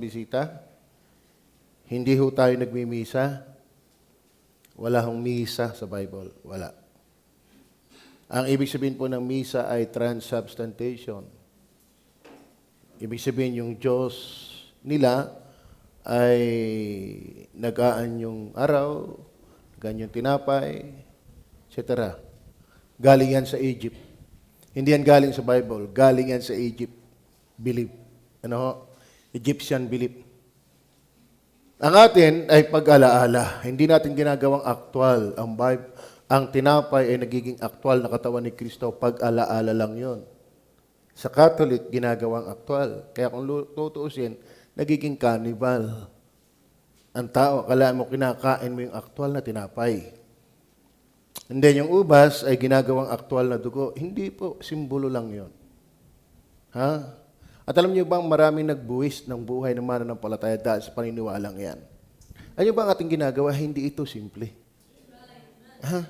Bisita, hindi ho tayo nagmimisa. Wala hong misa sa Bible. Wala. Ang ibig sabihin po ng misa ay transubstantiation. Ibig sabihin yung Diyos nila ay nagaan yung araw, nagaan yung tinapay, etc. Galing yan sa Egypt. Hindi yan galing sa Bible. Galing yan sa Egypt. Believe. Ano ho? Egyptian belief. Ang atin ay pag-alaala. Hindi natin ginagawang aktwal. Ang tinapay ay nagiging aktwal na katawan ni Kristo. Pag-alaala lang yon. Sa Catholic, ginagawang aktwal. Kaya kung tutuusin, nagiging carnival. Ang tao, akala mo kinakain mo yung aktwal na tinapay. And then yung ubas ay ginagawang aktwal na dugo. Hindi po, simbolo lang yon. Ha? At alam niyo bang maraming nagbuwis ng buhay ng mananampalataya dahil sa paniniwalang yan? Ano ba ang ating ginagawa? Hindi ito simple. Ha?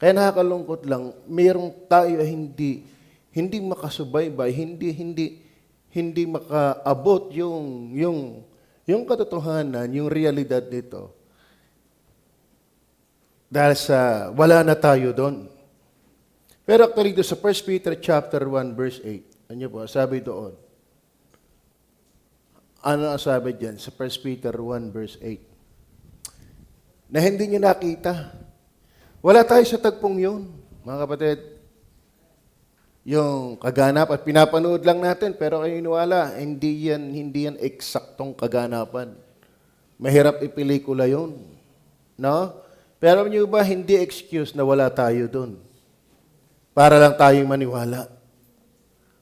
Kaya nakakalungkot lang, mayroong tayo ay hindi makasubaybay, hindi makaabot yung katotohanan, yung realidad nito. Dahil sa wala na tayo doon. Pero actually, doon sa 1 Peter chapter 1 verse 8, ano po, sabi doon. Ano ang sabi dyan sa 1 Peter 1 verse 8? Na hindi nyo nakita. Wala tayo sa tagpong yun, mga kapatid. Yung kaganap at pinapanood lang natin, pero kayo iniwala, hindi yan eksaktong kaganapan. Mahirap ipelikula yun. No? Pero alam nyo ba, hindi excuse na wala tayo doon. Para lang tayong maniwala.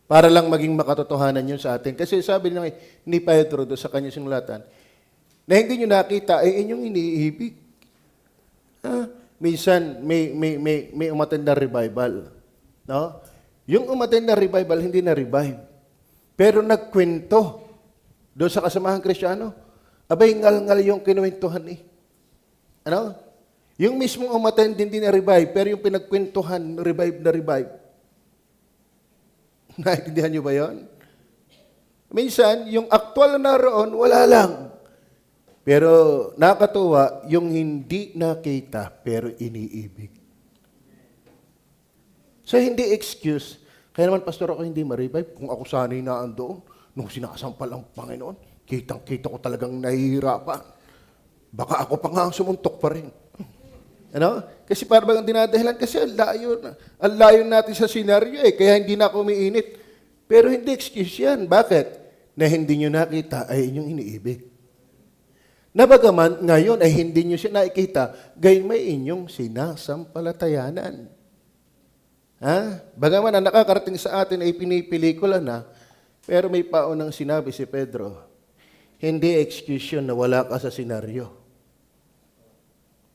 Para lang maging makatotohanan yun sa atin. Kasi sabi ni Pedro doon sa kanyang sinulatan, na hindi nyo nakita, ay inyong iniibig. Minsan, may umattend na revival. No? Yung umattend na revival, hindi na revive. Pero nagkwento doon sa kasamahang Kristyano, abay, ngal-ngal yung kinuwentuhan eh. Ano? Yung mismong umattend, hindi na revive, pero yung pinagkwentuhan, revive na revive. Naintindihan nyo ba yun? Minsan, yung actual na naroon, wala lang. Pero nakakatuwa, yung hindi nakita, pero iniibig. So, hindi excuse. Kaya naman, pastor, ako hindi ma-revive. Kung ako sanay na andoon, nung sinasampal ang Panginoon, kitang-kita ko talagang nahihirapan. Baka ako pa nga ang sumuntok pa rin. Ano? Kasi parang ang dinadahilan, kasi ang layo natin sa senaryo eh, kaya hindi na ako umiinit. Pero hindi excuse yan. Bakit? Na hindi nyo nakita ay inyong iniibig. Nabagaman, ngayon ay hindi nyo siya nakikita, gayon may inyong sinasampalatayanan. Ha? Bagaman ang nakakarating sa atin ay pinipelikula na, pero may paunang sinabi si Pedro, hindi excuse yun na wala ka sa senaryo.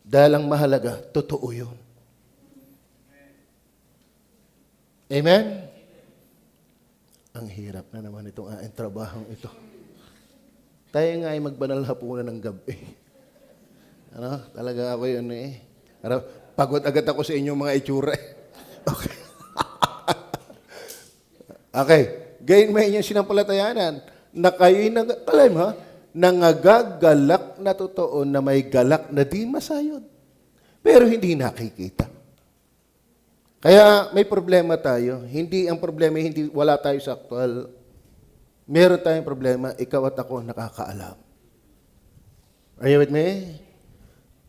Dahil ang mahalaga, totoo yun. Amen? Ang hirap na naman itong aking trabahong ito. Tayo nga ay magbanal hapunan ng gabi. Ano? Talaga ako yun eh. Ano? Pagod agad ako sa inyong mga itsura. Okay. Okay. Gayon may inyong sinampalatayanan na kayo'y nangagagalak na totoo na may galak na di masayod. Pero hindi nakikita. Kaya may problema tayo. Ang problema hindi wala tayo sa aktual. Meron tayong problema, ikaw at ako nakakaalam. Are you with me?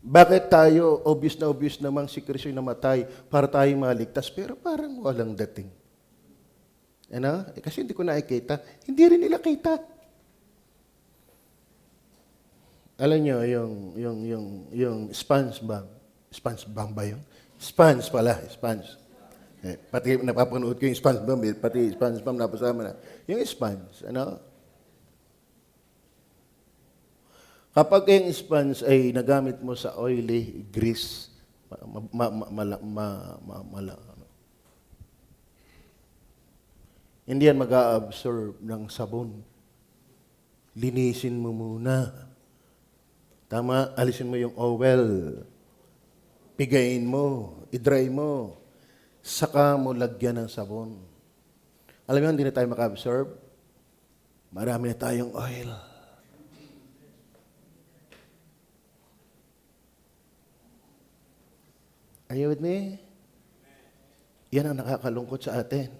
Bakit tayo obvious namang si Kristo namatay para tayo maligtas, pero parang walang dating? Ano? Kasi hindi ko nakikita. Hindi rin nila kita. Alam nyo, yung SpongeBob ba yun? Sponge pala, sponge. Pati napapanood ko yung SpongeBob, pati SpongeBob napasama na. Yung sponge, ano? Kapag yung sponge ay nagamit mo sa oily grease, hindi yan mag-a-absorb ng sabon. Linisin mo muna. Tama, alisin mo yung oil. Pigayin mo, i-dry mo. Saka mo lagyan ng sabon. Alam mo, hindi na tayo maka-absorb. Marami na tayong oil. Are you with me? Yan ang nakakalungkot sa atin.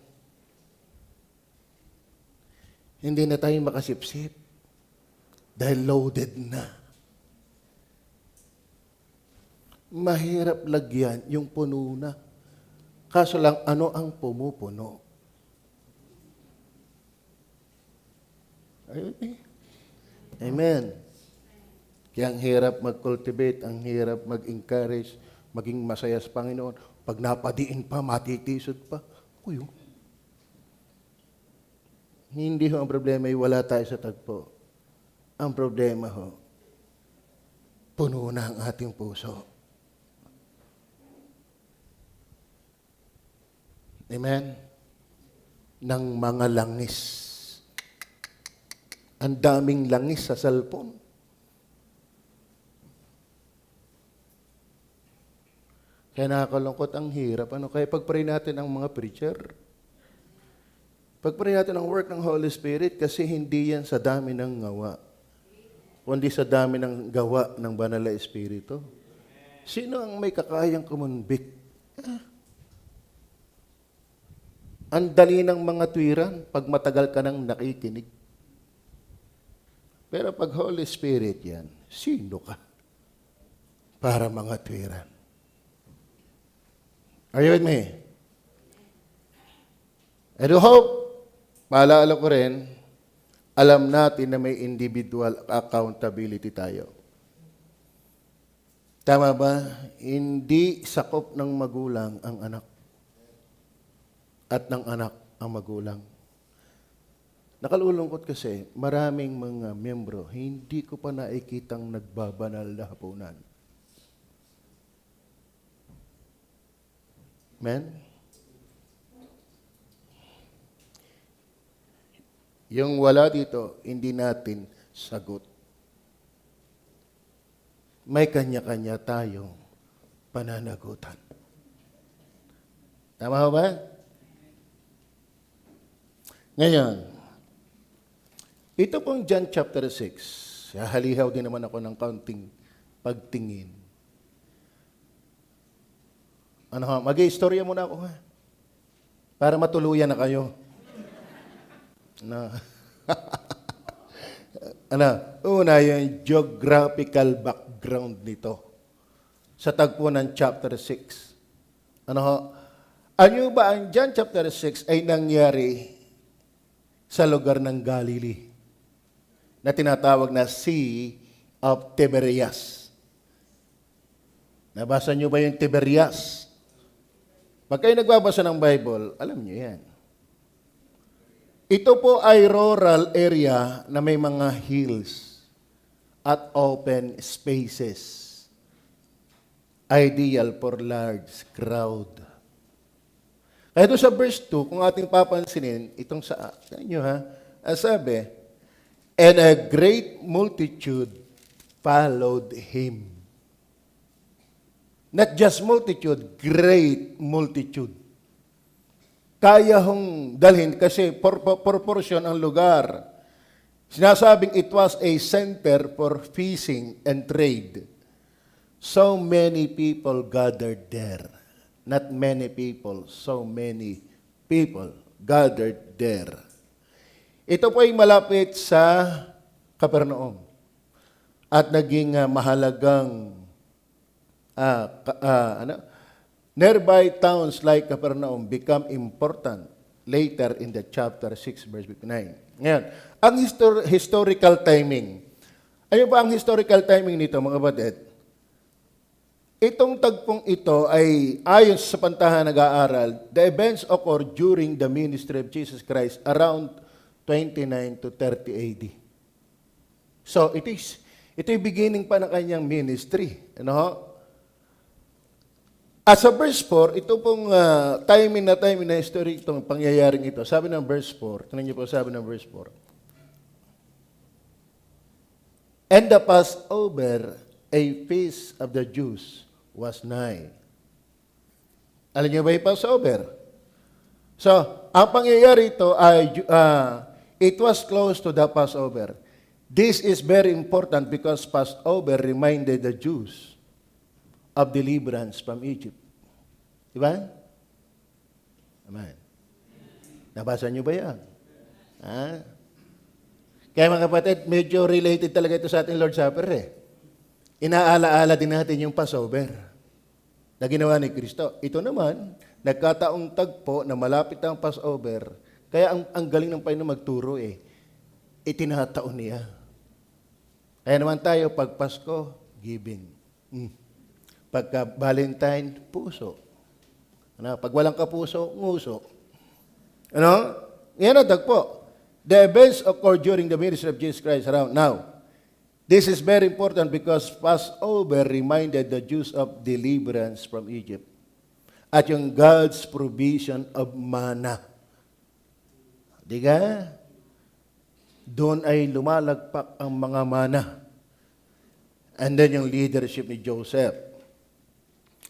Hindi na tayo makasipsip dahil loaded na. Mahirap lagyan yung puno na. Kaso lang, ano ang pumupuno? Are you with me? Amen. Kaya ang hirap mag-cultivate, ang hirap mag-encourage, maging masaya sa Panginoon. Pag napadiin pa, matitisod pa. Kuyo. Hindi ho ang problema ay wala tayo sa tagpo. Ang problema ho, puno na ang ating puso. Amen? Ng mga langis. Ang daming langis sa cellphone. Kaya nakakalungkot, ang hirap. Kaya pag-pray natin ang mga preacher. Pag-pray natin ang work ng Holy Spirit kasi hindi yan sa dami ng gawa, kundi sa dami ng gawa ng Banal na Espiritu. Sino ang may kakayang kumunbik? Ang dali ng mga tuwiran pag matagal ka nang nakikinig. Pero pag Holy Spirit yan, sino ka para mga tuwiran? Are you with me? I do hope, maalala ko rin, alam natin na may individual accountability tayo. Tama ba? Hindi sakop ng magulang ang anak. At ng anak ang magulang. Nakalulungkot kasi, maraming mga miyembro, hindi ko pa nakikitang nagbabanal na hapunan. Amen? Yung wala dito, hindi natin sagot. May kanya-kanya tayong pananagutan. Tama ba? Ngayon, ito pong John chapter 6. Halihaw din naman ako ng kaunting pagtingin. Mag-i-istorya muna ako ha. Para matuluyan na kayo. Una yung geographical background nito. Sa tagpo ng chapter 6. Ano ba ang John chapter 6 ay nangyari sa lugar ng Galilee na tinatawag na Sea of Tiberias. Nabasa niyo ba yung Tiberias? Pag kayo nagbabasa ng Bible, alam niyo yan. Ito po ay rural area na may mga hills at open spaces. Ideal for large crowd. Kaya ito sa verse 2, kung ating papansinin, itong sa inyo sabi, and a great multitude followed him. Not just multitude, great multitude. Kaya hong dalhin kasi proportion ang lugar. Sinasabing it was a center for fishing and trade. So many people gathered there. Not many people, so many people gathered there. Ito po ay malapit sa Capernaum. At naging mahalagang nearby towns like Capernaum become important later in the chapter 6, verse 59. Ngayon, ang historical timing. Ano ba ang historical timing nito, mga kapatid? Itong tagpong ito ay ayon sa pantahan nag-aaral, the events occurred during the ministry of Jesus Christ around 29 to 30 AD. So, ito'y beginning pa ng kanyang ministry. At sa verse 4, ito pong timing na history itong pangyayaring ito. Sabi ng verse 4, tingnan niyo po sabi ng verse 4. And the Passover, a feast of the Jews, was nigh. Alam niyo ba yung Passover? So, ang pangyayari ito ay It was close to the Passover. This is very important because Passover reminded the Jews of deliverance from Egypt. Diba? Amen. Nabasa niyo ba yan? Ha? Kaya mga kapatid, medyo related talaga ito sa ating Lord's Supper eh. Inaala-ala din natin yung Passover na ginawa ni Kristo. Ito naman, nagkataong tagpo na malapit ang Passover, kaya ang galing ng Panginoon magturo eh. Itinataon niya. Kaya naman tayo, pag Pasko, giving. Pagka Valentine, puso. Ano? Pag walang kapuso, nguso. Ano? Yan ang tagpo. The events occurred during the ministry of Jesus Christ around now. This is very important because Passover reminded the Jews of deliverance from Egypt at yung God's provision of manna. Diga? Doon ay lumalagpak ang mga mana. And then yung leadership ni Joseph.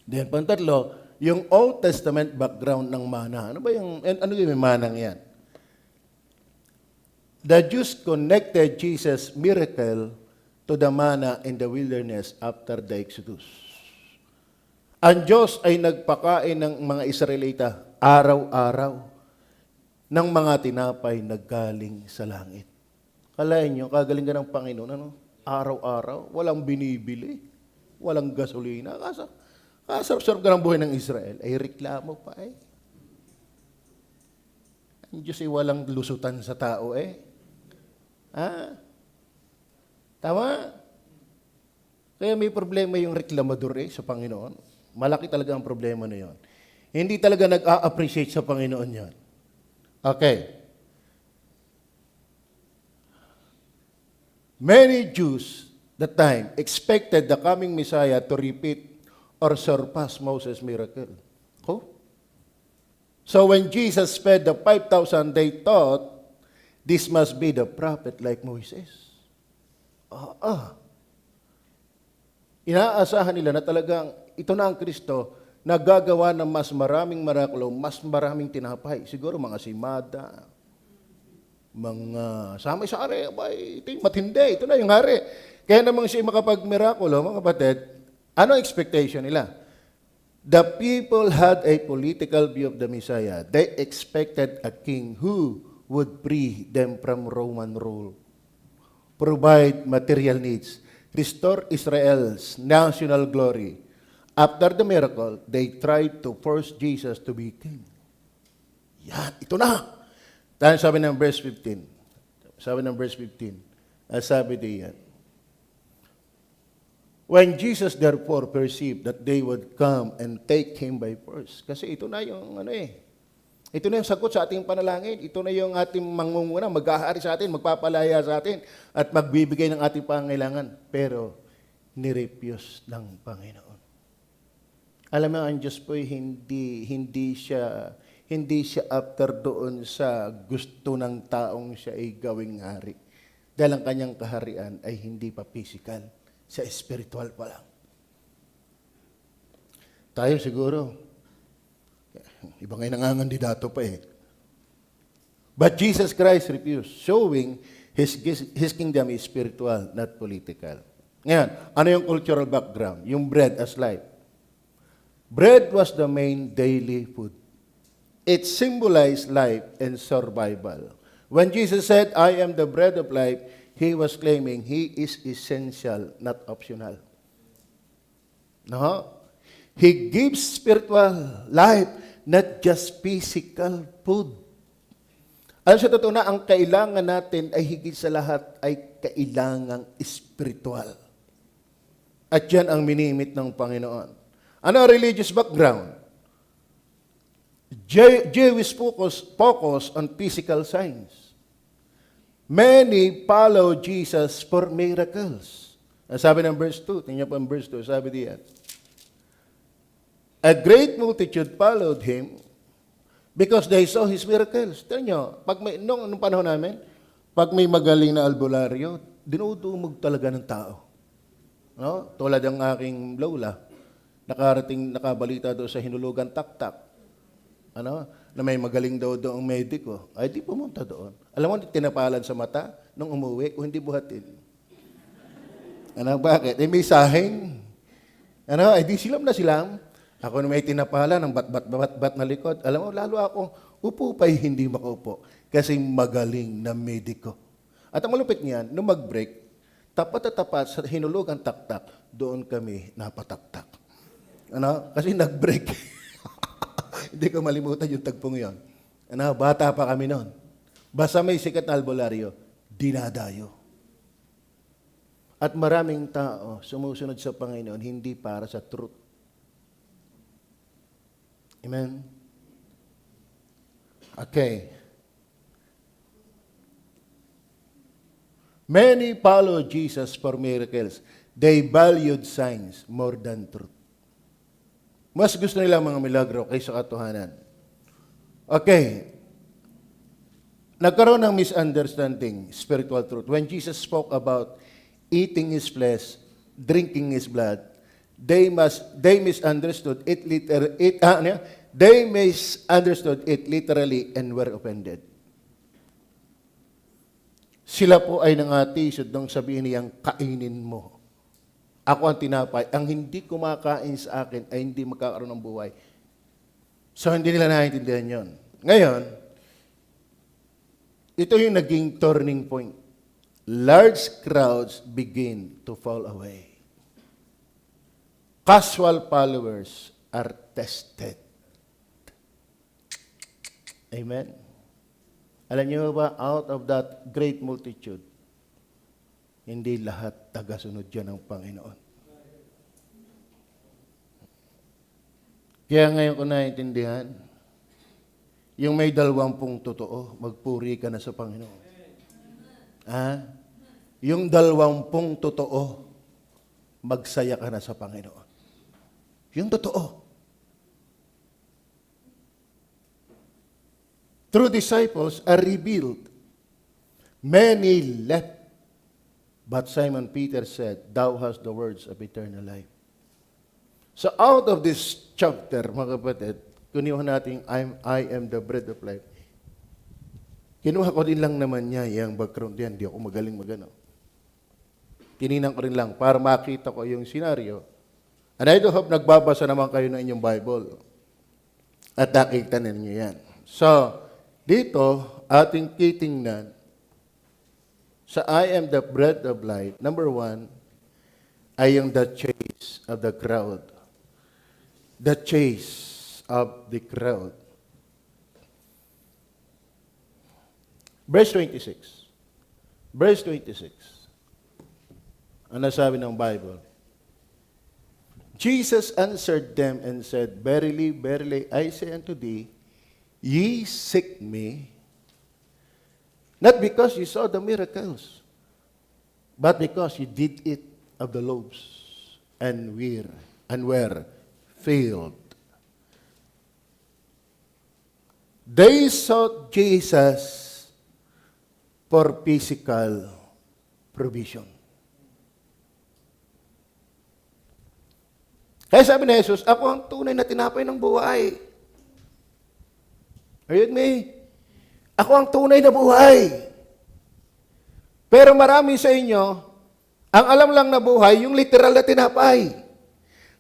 Then pantatlo, yung Old Testament background ng mana. Ano yung manang yan? The Jews connected Jesus' miracle to the manna in the wilderness after the Exodus. Ang Diyos ay nagpakain ng mga Israelita araw-araw ng mga tinapay na galing sa langit. Kalahin nyo, kagaling ka ng Panginoon, ano? Araw-araw, walang binibili, walang gasolina. Kasarap-sarap ka ng buhay ng Israel, ay reklamo pa eh. Ang Diyos ay walang lusutan sa tao eh. Ha? Tama? Kaya may problema yung reklamador eh sa Panginoon. Malaki talaga ang problema na yun. Hindi talaga nag-a-appreciate sa Panginoon yan. Okay. Many Jews that time expected the coming Messiah to repeat or surpass Moses' miracle. Oh? So when Jesus fed the 5,000, they thought this must be the prophet like Moses. Inaasahan nila na talagang ito na ang Kristo na gagawa ng mas maraming mirakulo, mas maraming tinapay. Siguro mga simada, mga samay-sari, ito yung matindi, ito na yung hari. Kaya namang siya makapag-mirakulo, mga kapatid, ano expectation nila? The people had a political view of the Messiah. They expected a king who would free them from Roman rule, provide material needs, restore Israel's national glory. After the miracle, they tried to force Jesus to be king. Yan, ito na. Dahil sabi ng verse 15. Sabi diyan, when Jesus therefore perceived that they would come and take him by force. Kasi ito na yung ito na yung sagot sa ating panalangin. Ito na yung ating mangunguna, mag-ahari sa atin, magpapalaya sa atin, at magbibigay ng ating pangailangan. Pero, nirefuse ng Panginoon. Alam mo, ang Diyos po hindi siya after doon sa gusto ng taong siya ay gawing hari. Dahil ang kanyang kaharian ay hindi pa physical, sa spiritual pa lang. Tayo siguro, iba ngayon nangangandidato pa eh. But Jesus Christ refused, showing His kingdom is spiritual, not political. Ngayon, ano yung cultural background? Yung bread as life. Bread was the main daily food. It symbolized life and survival. When Jesus said, I am the bread of life, He was claiming He is essential, not optional. No? He gives spiritual life, not just physical food. Alam sa totoo na, ang kailangan natin ay higit sa lahat ay kailangang spiritual. At yan ang minimit ng Panginoon. Ano ang religious background? Jewish focus on physical signs. Many follow Jesus for miracles. Sabi ng verse 2, tingnan po ang verse 2, sabi diyan, a great multitude followed Him because they saw His miracles. Tingnan nyo, nung panahon namin, pag may magaling na albularyo, dinudumog talaga ng tao. No? Tulad ng aking lola, nakabalita doon sa Hinulugan Taktak. Ano? na may magaling daw doong mediko. Ay, di pumunta doon. Alam mo, tinapalan sa mata nung umuwi, kung hindi buhatin. Ano, bakit? Eh, may sahing. Ano, ay di silam na silam. Ako na may tinapala ng bat na likod. Alam mo, lalo ako, upo pa'y hindi makaupo. Kasi magaling na mediko. At ang malupit niyan, nung mag-break, tapat at tapat sa hinulog ang taktak, doon kami napataktak. Ano? Kasi nag-break. Hindi ko malimutan yung tagpong yon. Ano? Bata pa kami noon. Basta may sikat na albularyo, dinadayo. At maraming tao sumusunod sa Panginoon hindi para sa truth. Amen? Okay. Many followed Jesus for miracles. They valued signs more than truth. Mas gusto nila mga milagro kaysa katotohanan. Okay. Nagkaroon ng misunderstanding, spiritual truth. When Jesus spoke about eating His flesh, drinking His blood, they misunderstood it literally and were offended. Sila po ay nangatisod nung sabihin niyang kainin mo. Ako ang tinapay. Ang hindi kumakain sa akin ay hindi magkakaroon ng buhay. So, hindi nila naiintindihan yon. Ngayon, ito yung naging turning point. Large crowds begin to fall away. Casual followers are tested. Amen? Alam niyo ba, out of that great multitude, hindi lahat tagasunod yan ng Panginoon. Kaya ngayon ko naiintindihan, yung may 20 totoo, magpuri ka na sa Panginoon. Yung 20 totoo, magsaya ka na sa Panginoon. Yung totoo. True disciples are revealed. Many left. But Simon Peter said, "Thou hast the words of eternal life." So out of this chapter, mga kapatid, kunin natin, I am the bread of life. Kinuha ko din lang naman niya yung background yan. Hindi ako magaling magano. Tininan ko rin lang para makita ko yung senaryo. And I do hope nagbabasa naman kayo ng inyong Bible. At nakita ninyo yan. So, dito, ating titingnan sa I am the bread of life. Number 1, ay yung the chase of the crowd. The chase of the crowd. Verse 26. Verse 26. Ano sabi ng Bible? Jesus answered them and said, "Verily, verily, I say unto thee, ye seek me, not because you saw the miracles, but because you did eat of the loaves and were filled." They sought Jesus for physical provision. Kaya sabi ni Jesus, ako ang tunay na tinapay ng buhay. Are you with me? Ako ang tunay na buhay. Pero marami sa inyo, ang alam lang na buhay, yung literal na tinapay.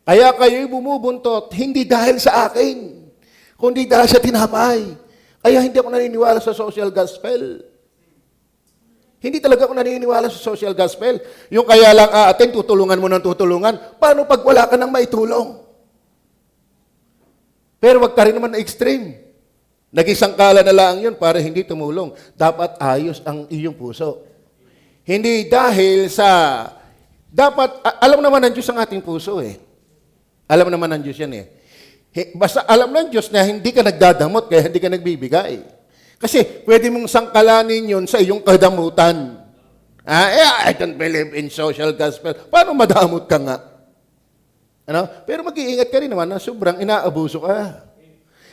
Kaya kayo'y bumubuntot, hindi dahil sa akin, kundi dahil sa tinapay. Kaya hindi ako naniniwala sa social gospel. Hindi talaga ako naniniwala sa social gospel. Yung kaya lang aatin, tutulungan mo ng tutulungan. Paano pag wala ka nang maitulong? Pero wag ka rin naman na extreme. Nagisangkala na lang yun para hindi tumulong. Dapat ayos ang iyong puso. Hindi dahil sa... Dapat, alam naman ng Diyos ang ating puso eh. Alam naman ng Diyos yan eh. Basta alam ng Diyos na hindi ka nagdadamot kaya hindi ka nagbibigay. Kasi pwede mong sangkalanin yun sa iyong kadamutan. I don't believe in social gospel. Paano madamot ka nga? Ano? Pero mag-iingat ka rin naman na sobrang inaabuso ka.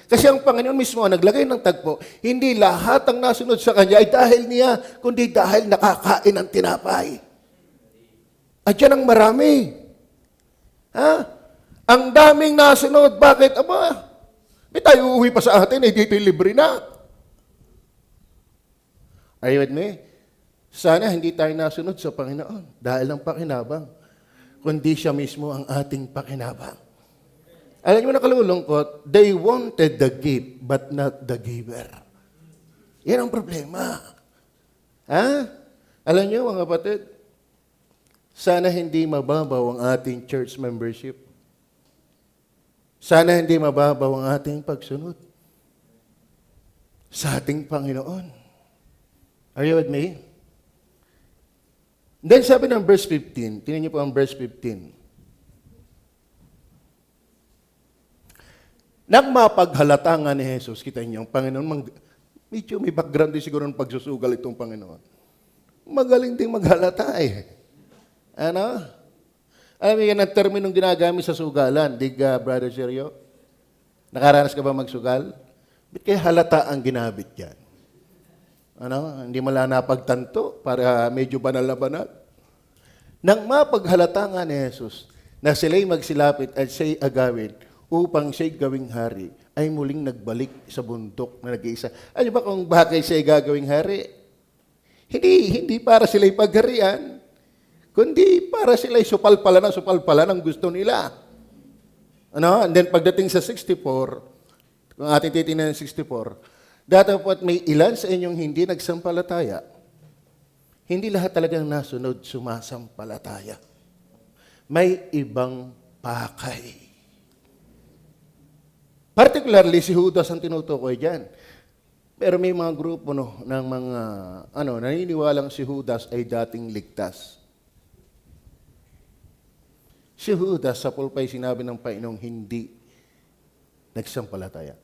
Kasi ang Panginoon mismo ang naglagay ng tagpo, hindi lahat ang nasunod sa Kanya ay dahil niya, kundi dahil nakakain ng tinapay. At yan ang marami. Ang daming nasunod. Bakit? Aba, tayo uuwi pa sa atin, dito libre na. Are you with me? Sana hindi tayo nasunod sa Panginoon dahil ng pakinabang, kundi siya mismo ang ating pakinabang. Alam niyo nakalulungkot, they wanted the gift but not the giver. Yan ang problema. Ha? Alam niyo mga kapatid, sana hindi mababaw ang ating church membership. Sana hindi mababaw ang ating pagsunod sa ating Panginoon. Are you with me? Then sabi ng verse 15, tingnan niyo po ang verse 15. Nang mapaghalata nga ni Jesus, kita niyo, ang Panginoon, medyo may background din siguro ng pagsusugal itong Panginoon. Magaling din maghalata eh. Ano? Alam mo yan ang terminong ginagamit sa sugalan. Brother Sergio? Nakaranas ka ba magsugal? Ba't kaya halata ang ginabit yan? Ano? Hindi mo lang napagtanto para medyo banal na banal. Nang mapaghalata nga ni Jesus na sila'y magsilapit at siya'y agawin upang siya'y gawing hari, ay muling nagbalik sa bundok na nag-iisa. Ano ba kung bakit siya'y gagawing hari? Hindi para sila'y pagharian, kundi para sila'y supalpala ng gusto nila. Ano? And then pagdating sa 64, kung ating titingnan ng 64, datapot may ilan sa inyong hindi nagsampalataya. Hindi lahat talagang nasunod sumasampalataya. May ibang pakay. Particularly si Judas ang tinutukoy diyan. Pero may mga grupo ng mga naniniwalang si Judas ay dating ligtas. Si Judas sa pulpay sinabi ng Panginoong hindi nagsampalataya.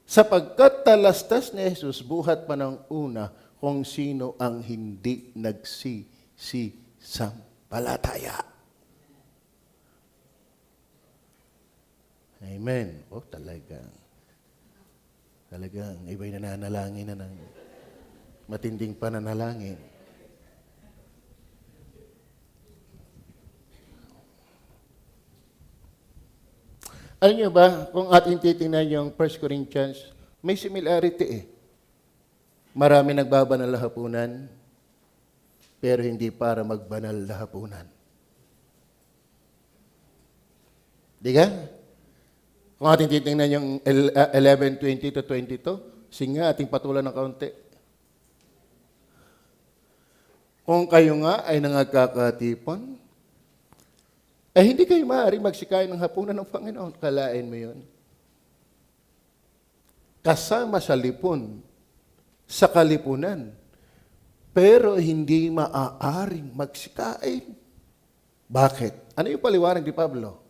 Sapagkat talastas ni Jesus buhat pa ng una kung sino ang hindi nagsisisampalataya. Amen. Oh, talagang iba'y nananalangin na ng matinding pananalangin. Alam niyo ba, kung ating titingnan yung 1 Corinthians, may similarity eh. Marami nagbabanal na hapunan, pero hindi para magbanal na hapunan. Di ka? Kung ating titingnan yung 11:20 to 22, sige nga, ating patulan ng kaunti. Kung kayo nga ay nangagkakatipon, ay hindi kayo maaaring magsikain ng hapunan ng Panginoon. Kalain mo yun. Kasama sa lipon, sa kalipunan, pero hindi maaaring magsikain. Bakit? Ano yung paliwanag ni Pablo?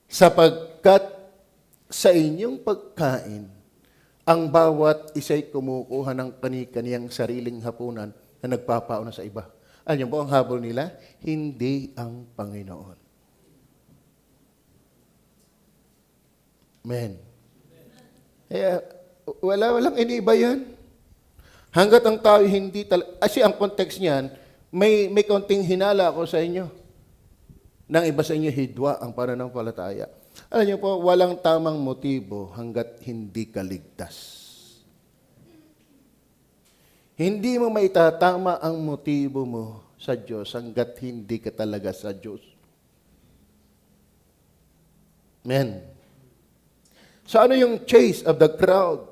Sapagkat sa inyong pagkain, ang bawat isa'y kumukuha ng kani-kaniyang sariling hapunan na nagpapauna sa iba. Ano po ang habol nila? Hindi ang Panginoon. Amen. Kaya, walang iniba yan. Hanggat ang tao hindi talaga, kasi ang context niyan, may konting hinala ako sa inyo. Nang iba sa inyo hidwa ang pananampalataya. Alam niyo po, walang tamang motibo hanggat hindi ka ligtas. Hindi mo maitatama ang motibo mo sa Diyos hanggat hindi ka talaga sa Diyos. Amen. So ano yung chase of the crowd?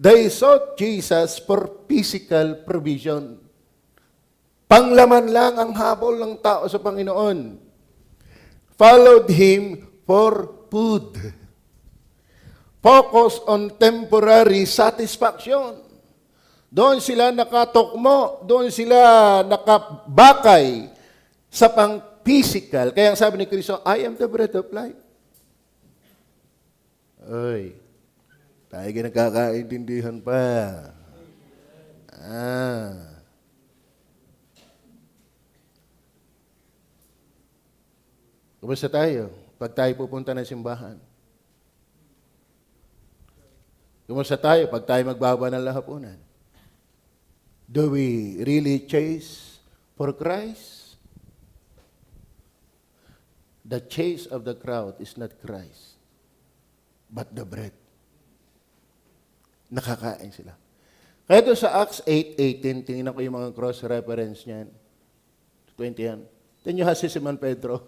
They sought Jesus for physical provision. Panglaman lang ang habol ng tao sa Panginoon. Followed Him for food. Focus on temporary satisfaction. Doon sila nakatokmo, doon sila nakabakay sa pang-physical. Kaya ang sabi ni Kristo, I am the bread of life. Oy, tayo nagkakaintindihan pa. Kumusta tayo pag tayo pupunta ng simbahan? Kumusta tayo pag tayo magbabanal na hapunan? Do we really chase for Christ? The chase of the crowd is not Christ, but the bread. Nakakain sila. Kaya doon sa Acts 8:18, tingnan ko yung mga cross-reference niyan. 20 yan. Then you have si Simon Pedro.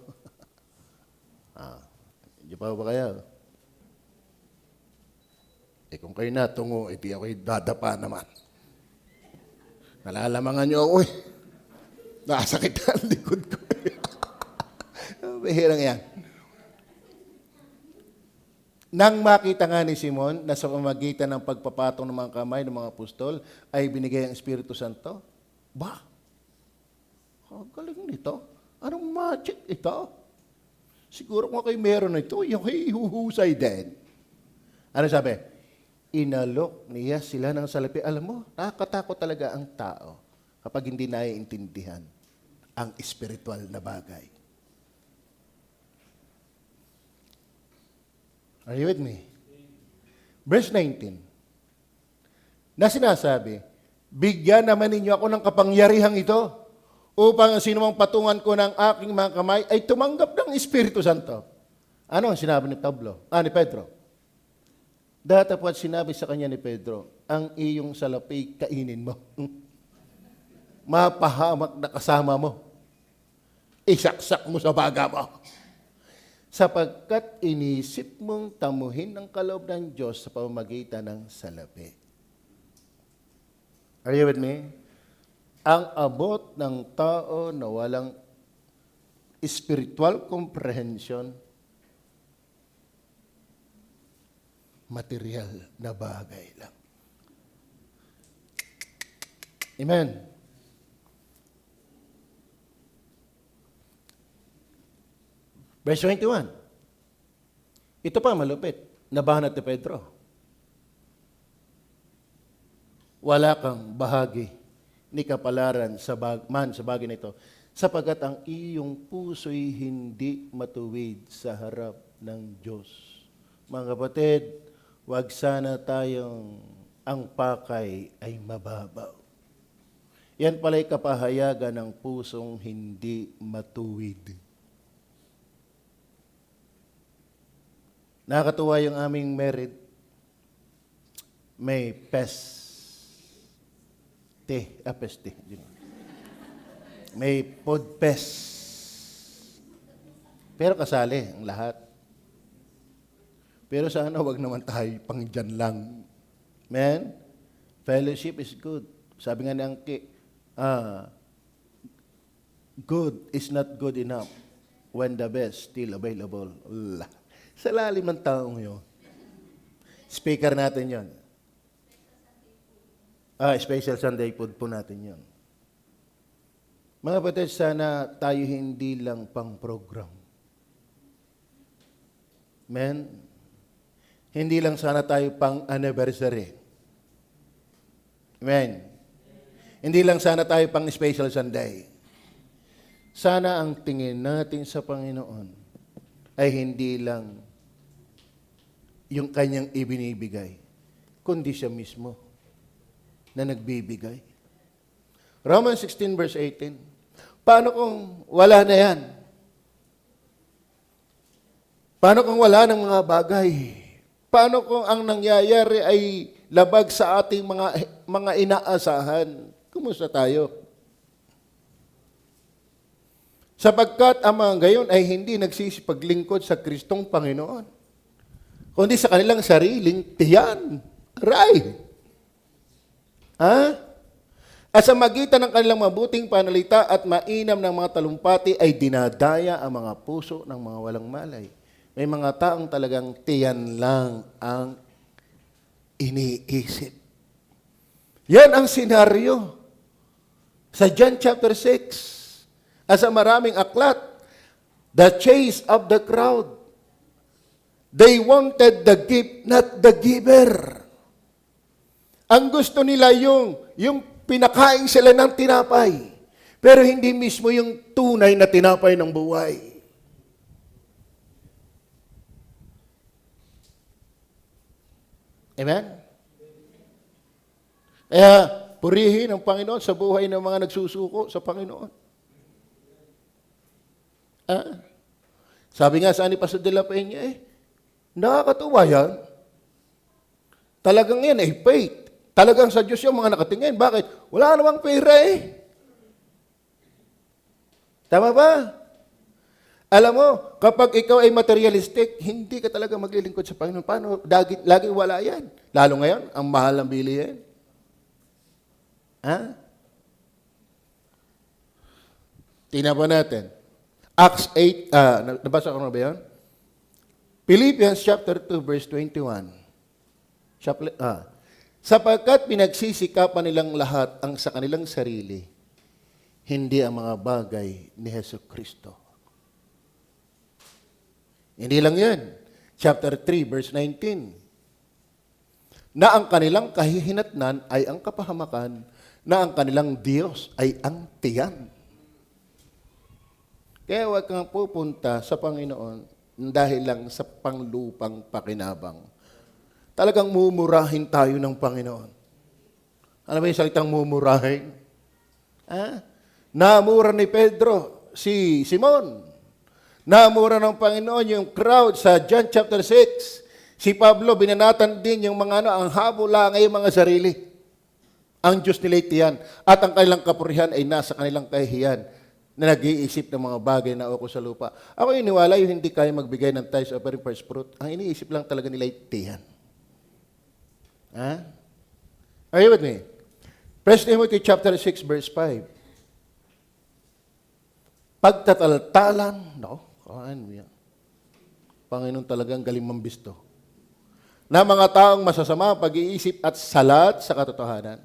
Hindi pa ba kaya? Kung kayo natungo, di ako'y dadapa naman. Nalalamangan niyo ako eh. Nakasakit ang likod ko. Bihirang yan. Nang makita nga ni Simon na sa pamagitan ng pagpapatong ng mga kamay ng mga apostol ay binigay ang Espiritu Santo, galing nito. Anong magic ito? Siguro kung kayo meron na ito, yung kayo ihuhusay din. Ano sabi? Inalok niya sila ng salapi. Alam mo, nakakatakot talaga ang tao kapag hindi naiintindihan ang espiritual na bagay. Are you with me? Verse 19. Na sinasabi, bigyan naman ninyo ako ng kapangyarihang ito upang ang sinumang patungan ko ng aking mga kamay ay tumanggap ng Espiritu Santo. Ano ang sinabi ni Pedro? Datapwat sinabi sa kanya ni Pedro, ang iyong salapi kainin mo. Mapahamak na kasama mo. Isaksak mo sa baga mo. Sapagkat inisip mong tamuhin ng kaloob ng Diyos sa pamamagitan ng salapi. Are you with me? Ang abot ng tao na walang spiritual comprehension, material na bagay lang. Amen. Verse 21. Ito pa malupit. Nabanat ni Pedro. Wala kang bahagi ni kapalaran sa bagay nito, sapagkat ang iyong puso'y hindi matuwid sa harap ng Diyos. Mga kapatid, wag sana tayong ang pakay ay mababaw. Yan pala'y kapahayagan ng pusong hindi matuwid. Nakakatuwa yung aming merit. May peste. May podpes. Pero kasali ang lahat. Pero sana wag naman tayo pang dyan lang. Man, fellowship is good. Sabi nga ni Angki, good is not good enough when the best still available. Sa lalim ng taong yun. Speaker natin yon. Special Sunday food po natin yon. Mga kapatid, sana tayo hindi lang pang program. Men, hindi lang sana tayo pang anniversary. Amen. Hindi lang sana tayo pang special Sunday. Sana ang tingin natin sa Panginoon ay hindi lang yung kanyang ibinibigay, kundi siya mismo na nagbibigay. Romans 16 verse 18. Paano kung wala na yan? Paano kung wala ng mga bagay? Paano kung ang nangyayari ay labag sa ating mga inaasahan? Kumusta tayo? Sapagkat ang mga gayon ay hindi nagsisipaglingkod sa Kristong Panginoon, kundi sa kanilang sariling tiyan. Aray! At sa magitan ng kanilang mabuting panalita at mainam ng mga talumpati ay dinadaya ang mga puso ng mga walang malay. May mga taong talagang tiyan lang ang iniisip. Yan ang senaryo sa John chapter 6. As sa maraming aklat, the chase of the crowd. They wanted the gift, not the giver. Ang gusto nila yung pinakain sila ng tinapay, pero hindi mismo yung tunay na tinapay ng buhay. Amen? Kaya, purihin ang Panginoon sa buhay ng mga nagsusuko sa Panginoon. Sabi nga sa ni Pastor de la Peña, nakakatuwa yan. Talagang yan, faith. Talagang sa Diyos yung mga nakatingin. Bakit? Wala namang pera Tama ba? Alam mo, kapag ikaw ay materialistic, hindi ka talaga maglilingkod sa Panginoon. Paano? Lagi wala yan. Lalo ngayon, ang mahal ng bilihin. Tingnan pa natin. Acts 8, nabasa ko na ba yun? Philippians chapter 2, verse 21. Sapagkat pinagsisikapan nilang lahat ang sa kanilang sarili, hindi ang mga bagay ni Hesus Kristo. Hindi lang yan. Chapter 3, verse 19. Na ang kanilang kahihinatnan ay ang kapahamakan, na ang kanilang Diyos ay ang tiyan. Kaya huwag kang pupunta sa Panginoon dahil lang sa panglupang pakinabang. Talagang mumurahin tayo ng Panginoon. Alam mo yung salitang mumurahin? Namura ni Pedro si Simon. Namura ng Panginoon yung crowd sa John chapter 6. Si Pablo, binanatan din yung mga ang habula ng mga sarili. Ang Diyos nila'y tiyan. At ang kanilang kapurihan ay nasa kanilang kahihiyan na nag-iisip ng mga bagay na uko sa lupa. Ako iniwala yung hindi kaya magbigay ng tithes offering first fruit. Ang iniisip lang talaga nila'y tiyan. Are you with me? 1 Timothy chapter 6, verse 5. Pagtataltalan, Panginoon talagang galing mambisto, na mga taong masasama pag-iisip at salat sa katotohanan,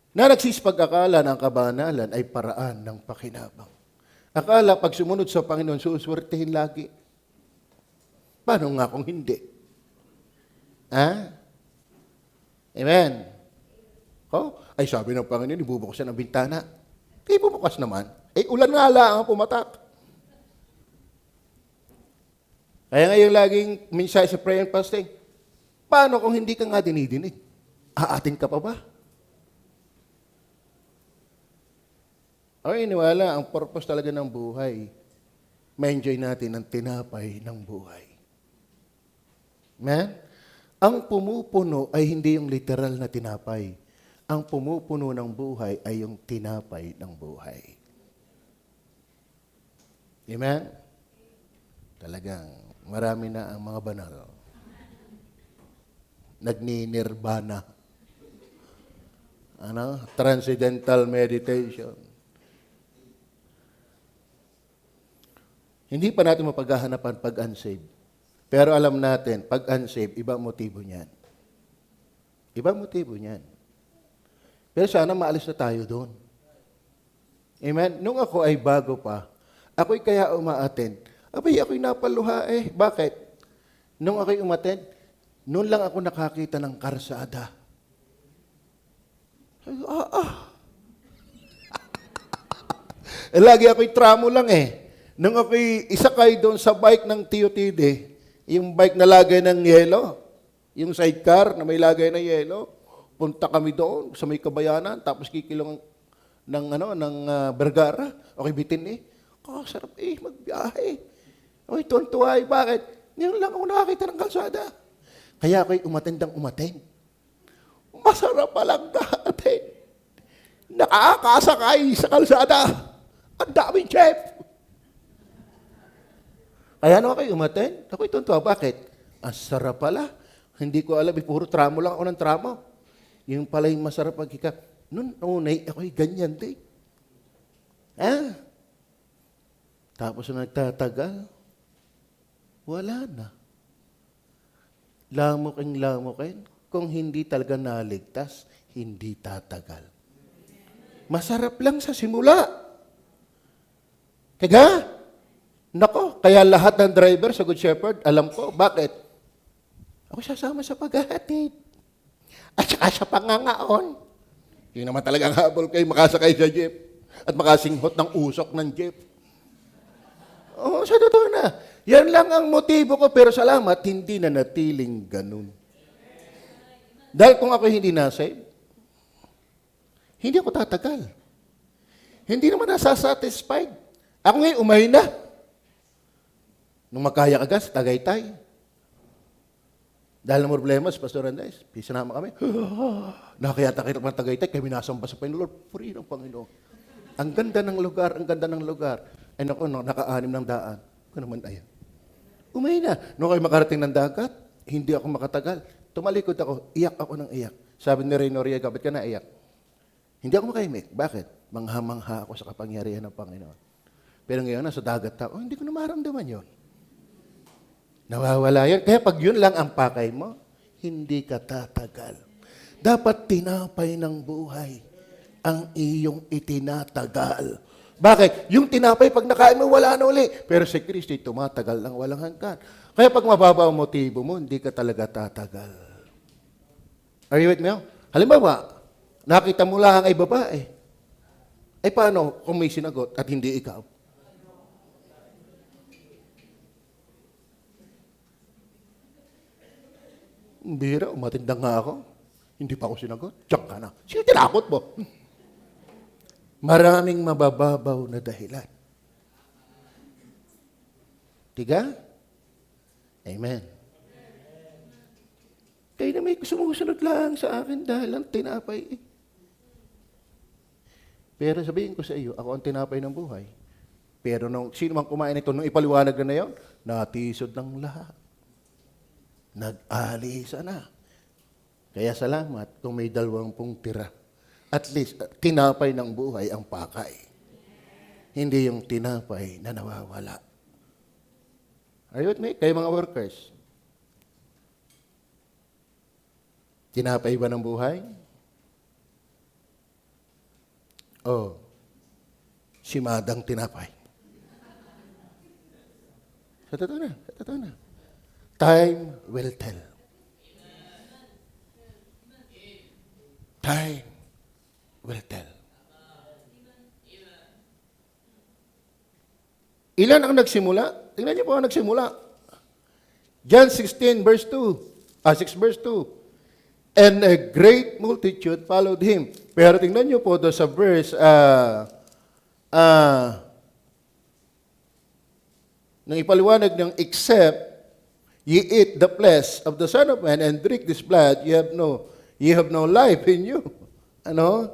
na nagsisipag-akala ng kabanalan ay paraan ng pakinabang. Akala pag sumunod sa Panginoon, suswertehin lagi. Paano nga kung hindi? Amen. Ay sabi ng Panginoon, ibubukas ng bintana. Ibubukas naman. Ulan nga lang ang pumatak. Kaya ngayon laging mensahe sa prayer and fasting, paano kung hindi ka nga dinidinig? Aating ka pa ba? Iniwala, ang purpose talaga ng buhay, ma-enjoy natin ang tinapay ng buhay. Amen? Ang pumupuno ay hindi yung literal na tinapay. Ang pumupuno ng buhay ay yung tinapay ng buhay. Amen? Talagang marami na ang mga banal. Nagni-nirvana. Transcendental meditation. Hindi pa natin mapaghahanapan pag-unsaved. Pero alam natin, pag-unsaved, iba motibo niyan. Iba motibo niyan. Pero sana maalis na tayo doon. Amen? Nung ako ay bago pa, ako'y kaya umaattend. Ako'y napaluha Bakit? Nung ako'y umattend, noon lang ako nakakita ng karsada. Lagi ako'y tramo lang Nung ako'y isakay doon sa bike ng Tiyotide, yung bike na lagay ng yelo, yung sidecar na may lagay ng yelo, punta kami doon sa may Kabayanan, tapos kikilong ng Vergara. Okay, bitin sarap magbiyahe. Okay, tuwan-tuwa bakit? Ngayon lang ako nakakita ng kalsada. Kaya ako'y umatendang umaten. Masarap palang dati. Nakakasakay sa kalsada. Ang daming chef. Kaya naman kayo umaten. Ako'y tuntua. Bakit? Ang sarap pala. Hindi ko alam. Puro tramo lang ako ng tramo. Yung pala yung masarap pagkika. Noon, unay, ako'y ganyan din. Tapos na nagtatagal, wala na. Lamukin. Kung hindi talaga naligtas, hindi tatagal. Masarap lang sa simula. Kaya, kaya lahat ng driver sa Good Shepherd, alam ko, bakit? Ako sasama sa paghahatid. At saka sa pangangaon. Yung naman talagang habol kayo makasakay sa jeep at makasinghot ng usok ng jeep. Sa totoo na. Yan lang ang motibo ko, pero salamat, hindi na natiling ganun. Dahil kung ako hindi nasave, hindi ako tatagal. Hindi naman nasasatisfied. Ako ngayon, umay na. Nung magkaya kagas, Tagaytay. Dahil ng problema sa Pastor Andres, sinama kami. Nakakayata kita ng Tagaytay, kami nasamba sa Panginoon. Lord, purihin ang Panginoon. Ang ganda ng lugar, ang ganda ng lugar. Ay naku, naka-anim ng daan. Ano naman ayan. Umayin na. Nung kayo makarating ng dagat, hindi ako makatagal. Tumalikod ako, iyak ako ng iyak. Sabi ni Rey Noriega, ba't ka na iyak? Hindi ako makaimik. Bakit? Mangha-mangha ako sa kapangyarihan ng Panginoon. Pero ngayon, nasa dagat ako, hindi ko na maramdaman yon. Nawawala yan. Kaya pag yun lang ang pakay mo, hindi ka tatagal. Dapat tinapay ng buhay ang iyong itinatagal. Bakit? Yung tinapay, pag nakain mo, wala na uli. Pero si Kristo, tumatagal lang walang hanggan. Kaya pag mababa ang motibo mo, hindi ka talaga tatagal. Are you with me? Halimbawa, nakita mo lang ay babae. Ay paano kung may sinagot at hindi ikaw? Bira, matindang nga ako. Hindi pa ako sinagot. Diyan ka na. Sino tinakot mo? Maraming mabababaw na dahilan. Tiga? Amen. Kayo na may sumusunod lang sa akin dahil ang tinapay. Pero sabihin ko sa iyo, ako ang tinapay ng buhay. Pero nung sino mang kumain ito, nung ipaliwanag na yun, natisod ng lahat. Nag-alisa na. Kaya salamat kung may 20 tira. At least, tinapay ng buhay ang pakay. Hindi yung tinapay na nawawala. Are you with me? Kayo mga workers. Tinapay ba ng buhay? O, si Madang tinapay. Sa totoo na, sa totoo na. Time will tell. Time will tell. Ilan ang nagsimula? Tingnan niyo po ang nagsimula. John 16 verse 2. 6 verse 2. And a great multitude followed him. Pero tingnan niyo po doon sa verse nang ipaliwanag ng except ye eat the flesh of the Son of Man and drink this blood, ye have no life in you. Ano?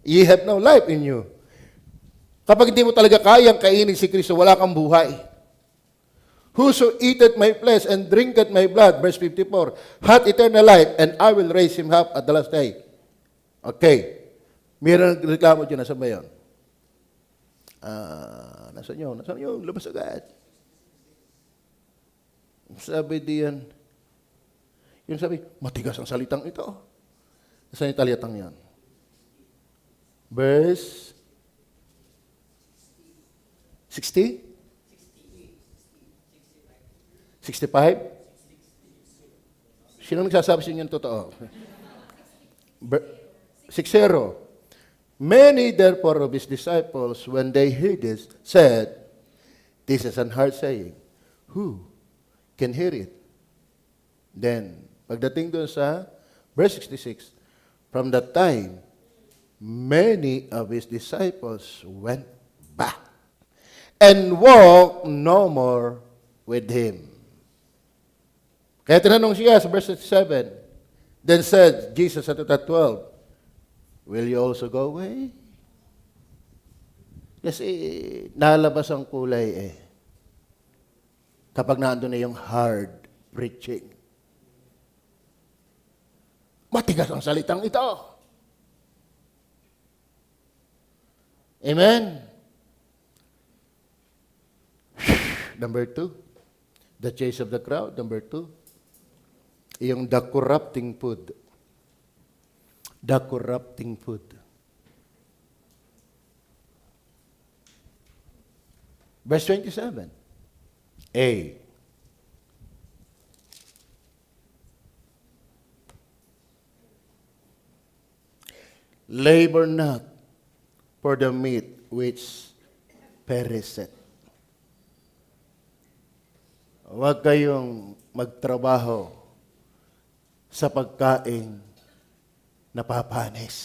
Ye have no life in you. Kapag hindi mo talaga kayang kainin si Kristo, wala kang buhay. Whoso eateth my flesh and drinketh my blood, verse 54, hath eternal life, and I will raise him up at the last day. Okay. Mayroon reklamo dyan. Nasaan ba yun? Nasaan yun? Nasaan yun? Labas agad. Sabi diyan, yung sabi, matigas ang salitang ito. Saan yung talyatang yan? Verse 60? 65? Sino nagsasabi sa inyo ng totoo? 60. Many therefore of his disciples, when they heard this, said, this is an hard saying. Who can hear it? Then, pagdating doon sa verse 66, from that time, many of his disciples went back and walked no more with him. Kaya tinanong siya sa verse 67, then said Jesus unto the 12, will you also go away? Kasi nalabas ang kulay kapag naandun na yung hard preaching. Matigas ang salitang ito. Amen? Number 2, the chase of the crowd. Number 2, yung the corrupting food. The corrupting food. Verse 27. A. Labor not for the meat which perisheth. Huwag kayong magtrabaho sa pagkain na papanis.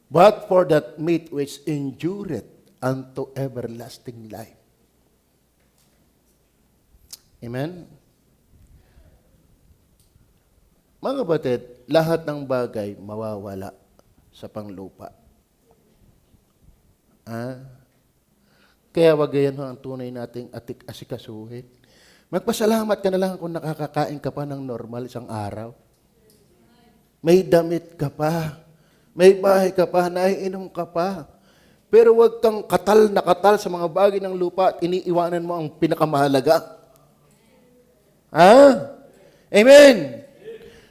But for that meat which endureth unto everlasting life. Amen? Mga kapatid, lahat ng bagay mawawala sa panglupa. Kaya wag yan ang tunay nating asikasuhin. Magpasalamat ka na lang kung nakakakain ka pa ng normal isang araw. May damit ka pa. May bahay ka pa. Naiinom ka pa. Pero wag kang katal na katal sa mga bagay ng lupa at iniiwanan mo ang pinakamahalaga. Amen.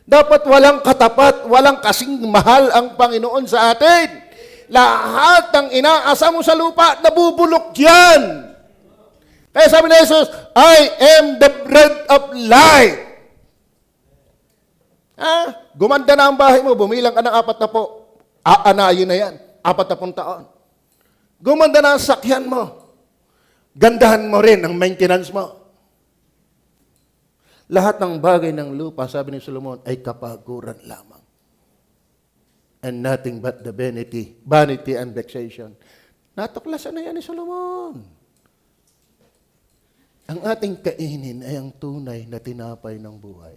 Dapat walang katapat, walang kasing mahal ang Panginoon sa atin. Lahat ng inaasa mo sa lupa, nabubulok yan. Kaya sabi ni Jesus, I am the bread of life. Gumanda na ang bahay mo, bumilang ka ng 40. Aanayin na yan, 40 taon. Gumanda na ang sakyan mo. Gandahan mo rin ang maintenance mo. Lahat ng bagay ng lupa, sabi ni Solomon, ay kapaguran lamang. And nothing but the vanity and vexation. Natuklasan na yan ni Solomon. Ang ating kainin ay ang tunay na tinapay ng buhay.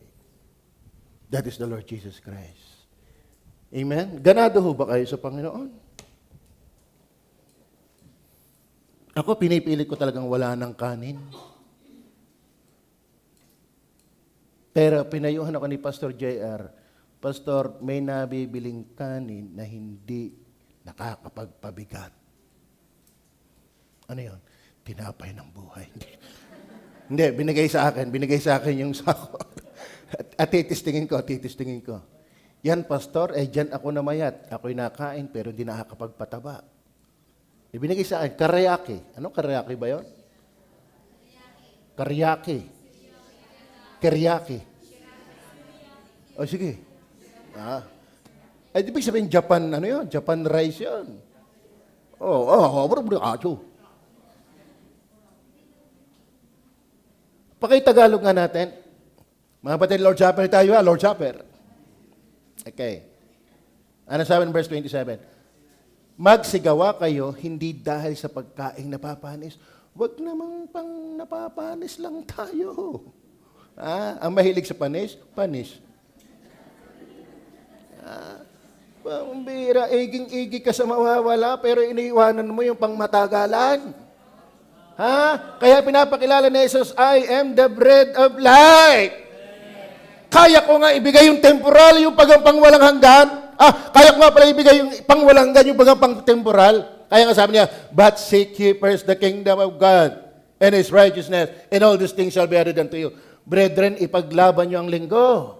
That is the Lord Jesus Christ. Amen? Ganado ho ba kayo sa Panginoon? Ako, pinipili ko talagang wala ng kanin. Pero pinayuhan ako ni Pastor JR, Pastor, may nabibiling kanin na hindi nakakapagpabigat. Ano yun? Tinapay ng buhay. Hindi, binigay sa akin yung sako. At titistingin ko. Yan, Pastor, dyan ako namayat. Ako'y nakain, pero di nakakapagpataba. Ibinigay sa akin, karyaki. Anong karyaki ba yun? Karyaki. O sige. Ibig sabihin, Japan, Japan rice yun. Pakitagalog nga natin. Mga kapatid, Lord Supper tayo Lord Supper. Okay. Ano sabi ng verse 27? Magsigawa kayo, hindi dahil sa pagkaing napapanis. Huwag namang pang napapanis lang tayo. Ang mahilig sa panis. Pambira, iging-igi ka sa mawawala, pero iniiwanan mo yung pangmatagalan. Kaya pinapakilala ni Jesus, I am the bread of life. Kaya ko nga ibigay yung temporal, yung pagang walang hanggan. Kaya ko nga pala ibigay yung pangwalang hanggan, yung pagang temporal. Kaya nga sabi niya, but seek ye first the kingdom of God and His righteousness, and all these things shall be added unto you. Brethren, ipaglaban niyo ang linggo.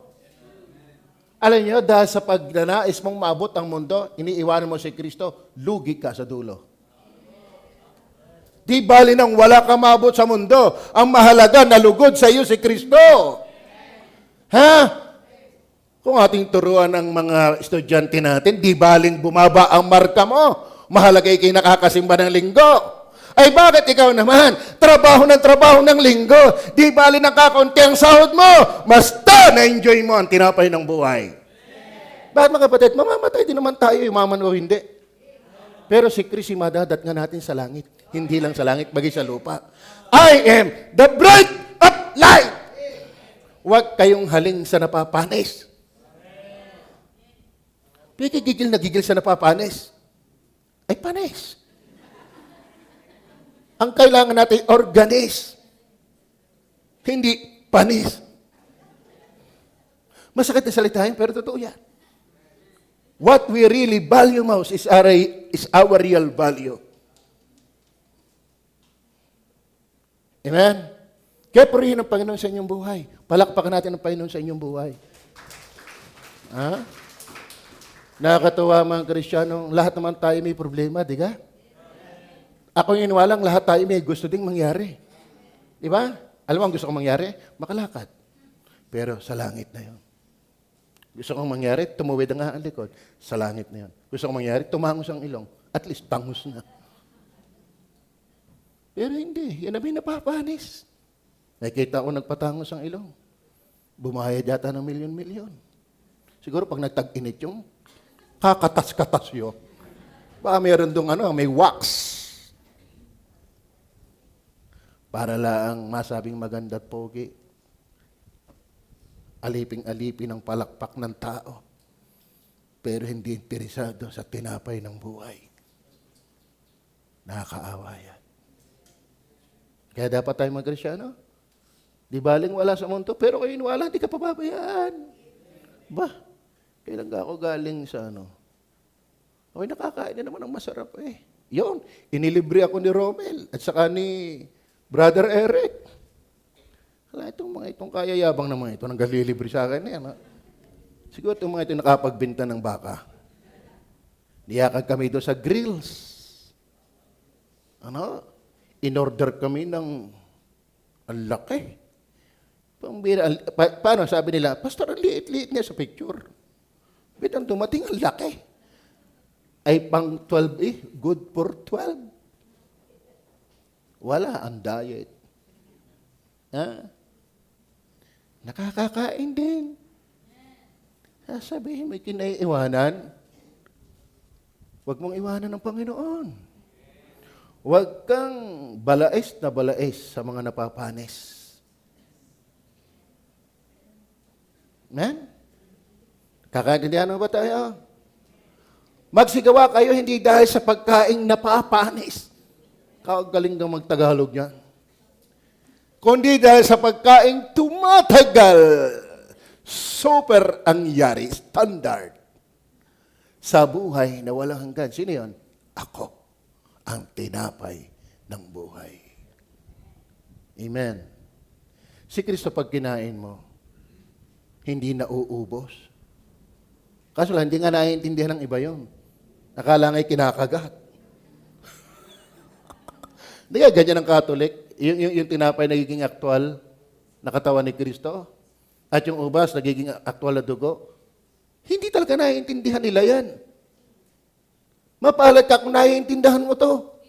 Alam niyo, dahil sa pagnanais mong maabot ang mundo, iniiwanan mo si Kristo, lugi ka sa dulo. Di bali nang wala ka maabot sa mundo, ang mahalaga, nalugod sa iyo si Kristo. Kung ating turuan ng mga estudyante natin, di baling bumaba ang marka mo, mahalaga ikay nakakasimba ng linggo. Ay bakit ikaw naman, trabaho ng linggo, di bali nakakaunti ang sahod mo, basta na-enjoy mo ang tinapay ng buhay. Bakit mga kapatid, mamamatay din naman tayo, umaman o hindi. Pero si Kristo madadat nga natin sa langit, hindi lang sa langit, bagi sa lupa. I am the bread of life. Huwag kayong haling sa napapanis. Gigil na gigil sa napapanis. Ay panis. Ang kailangan natin, organize. Hindi panis. Masakit na salitahin, pero totoo yan. What we really value most is our real value. Amen? Kaya purihin ang Panginoon sa inyong buhay. Palakpakan natin ang Panginoon sa inyong buhay. Nakakatuwa mga Kristiyanong, lahat naman tayo may problema, di ka? Ako yung iniwalang lahat tayo may gusto ding mangyari. Di ba? Alam mo ang gusto kong mangyari? Makalakad. Pero sa langit na yun. Gusto kong mangyari, tumuwid ang ang likod. Sa langit na yun. Gusto kong mangyari, tumangos ang ilong. At least, tangos na. Pero hindi. Yan na may napapanis. Nakikita ko nagpatangos ang ilong. Bumayad yata ng milyon-milyon. Siguro pag nagtag-init yung kakatas-katas yun. Baka meron doon may wax. Para lang masabing maganda at pogi. Aliping-alipin ang palakpak ng tao. Pero hindi interesado sa tinapay ng buhay. Nakakaawa yan. Kaya dapat tayo mag-Kristyano. Di baling wala sa mundo, pero kayo wala, hindi ka pababayaan. Ba, kailan ka ako galing sa Okay, nakakain na naman ng masarap eh. Yun, inilibre ako ni Romel at saka ni Brother Eric. Wala, itong kayayabang naman ito, nang galilibre sa akin yan. Ha? Siguro itong mga ito nakapagbinta ng baka. Niyakag kami doon sa grills. In-order kami ng ang laki. Paano sabi nila, Pastor, ang liit-liit niya sa picture. Bitang dumating, ang laki. Ay pang 12 eh, good for 12. Wala ang diet. Nakakakain din. Sasabihin mo, kinaiiwanan. Huwag mong iwanan ng Panginoon. Huwag kang balais na balais sa mga napapanis. Amen? Kakaintindihan mo ba tayo? Magsigawa kayo hindi dahil sa pagkaing napapanis. Kagaling kang magtagalog yan. Kundi dahil sa pagkaing tumatagal. Super ang yari, standard. Sa buhay na walang hanggan. Sino yun? Ako ang tinapay ng buhay. Amen. Si Kristo pag kinain mo, hindi nauubos. Kaso lang, hindi nga naiintindihan ng iba yun. Nakala nga'y kinakagat. Hindi nga, ganyan ang Catholic. Yung tinapay nagiging aktwal na katawan ni Kristo. At yung ubas nagiging aktwal na dugo. Hindi talaga naiintindihan nila yan. Mapalad ka kung naiintindihan mo to.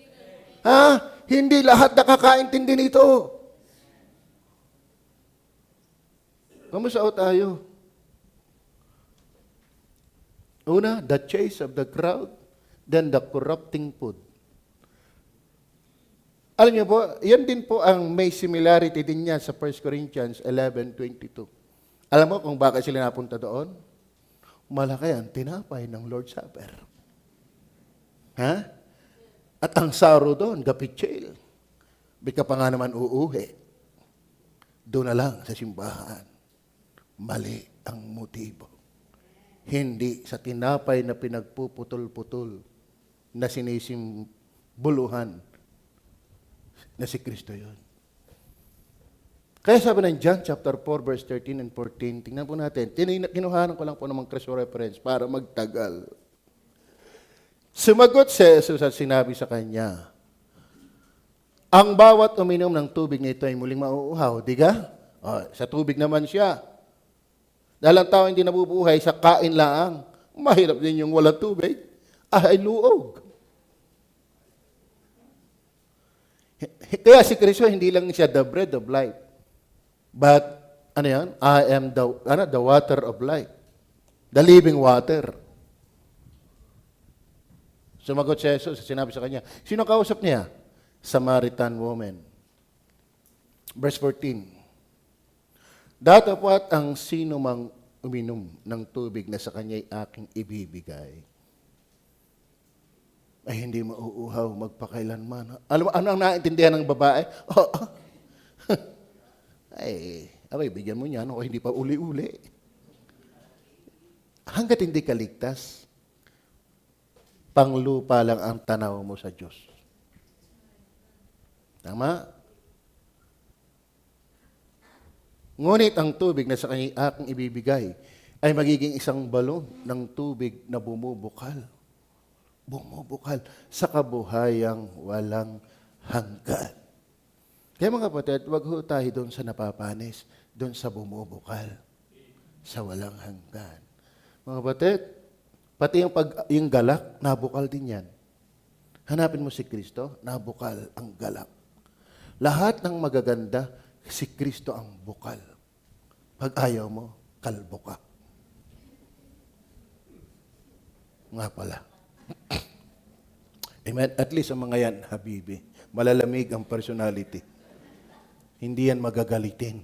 Hindi lahat nakakaintindi nito. Kamusta tayo? Una, the chase of the crowd, then the corrupting food. Alam niyo po, yan din po ang may similarity din niya sa 1 Corinthians 11:22. Alam mo kung bakit sila napunta doon? Malaki ang tinapay ng Lord's Supper. At ang saro doon, gapitchel. Bika pa nga naman uuhi. Doon na lang sa simbahan. Mali ang motibo. Hindi sa tinapay na pinagpuputol-putol na sinisimbuluhan na si Kristo yun. Kaya sabi ng John chapter 4 verse 13 and 14, tingnan po natin, kinuhanan ko lang po ng mga reference para magtagal. Sumagot si Jesus at sinabi sa kanya, ang bawat uminom ng tubig nito ay muling mauuhaw, di ka? Sa tubig naman siya. Dahil ang tao hindi nabubuhay sa kain laang, mahirap din yung walang tubig, ay luog. Kaya si Kristo hindi lang siya the bread of life, but I am the water of life, the living water. Sumagot si Jesus, sinabi sa kanya, sino kausap niya? Samaritan woman. Verse 14. Datapwat ang sino mang uminom ng tubig na sa kanya'y aking ibibigay, ay hindi mauuhaw magpakailanman. Alam mo, ano ang naintindihan ng babae? Abay, bigyan mo niyan, o hindi pa uli-uli. Hanggat hindi ka ligtas, panglupa lang ang tanaw mo sa Diyos. Tama? Ngunit ang tubig na sa kanya'y aking ibibigay ay magiging isang balon ng tubig na bumubukal. Bumubukal sa kabuhayang walang hanggan. Kaya mga kapatid, wag ho tayo doon sa napapanis, doon sa bumubukal, sa walang hanggan. Mga kapatid, pati yung galak, nabukal din yan. Hanapin mo si Kristo, nabukal ang galak. Lahat ng magaganda, si Kristo ang bukal. Pag ayaw mo, kalbo ka. Nga pala. Amen. At least ang mga yan, habibi. Malalamig ang personality. Hindi yan magagalitin.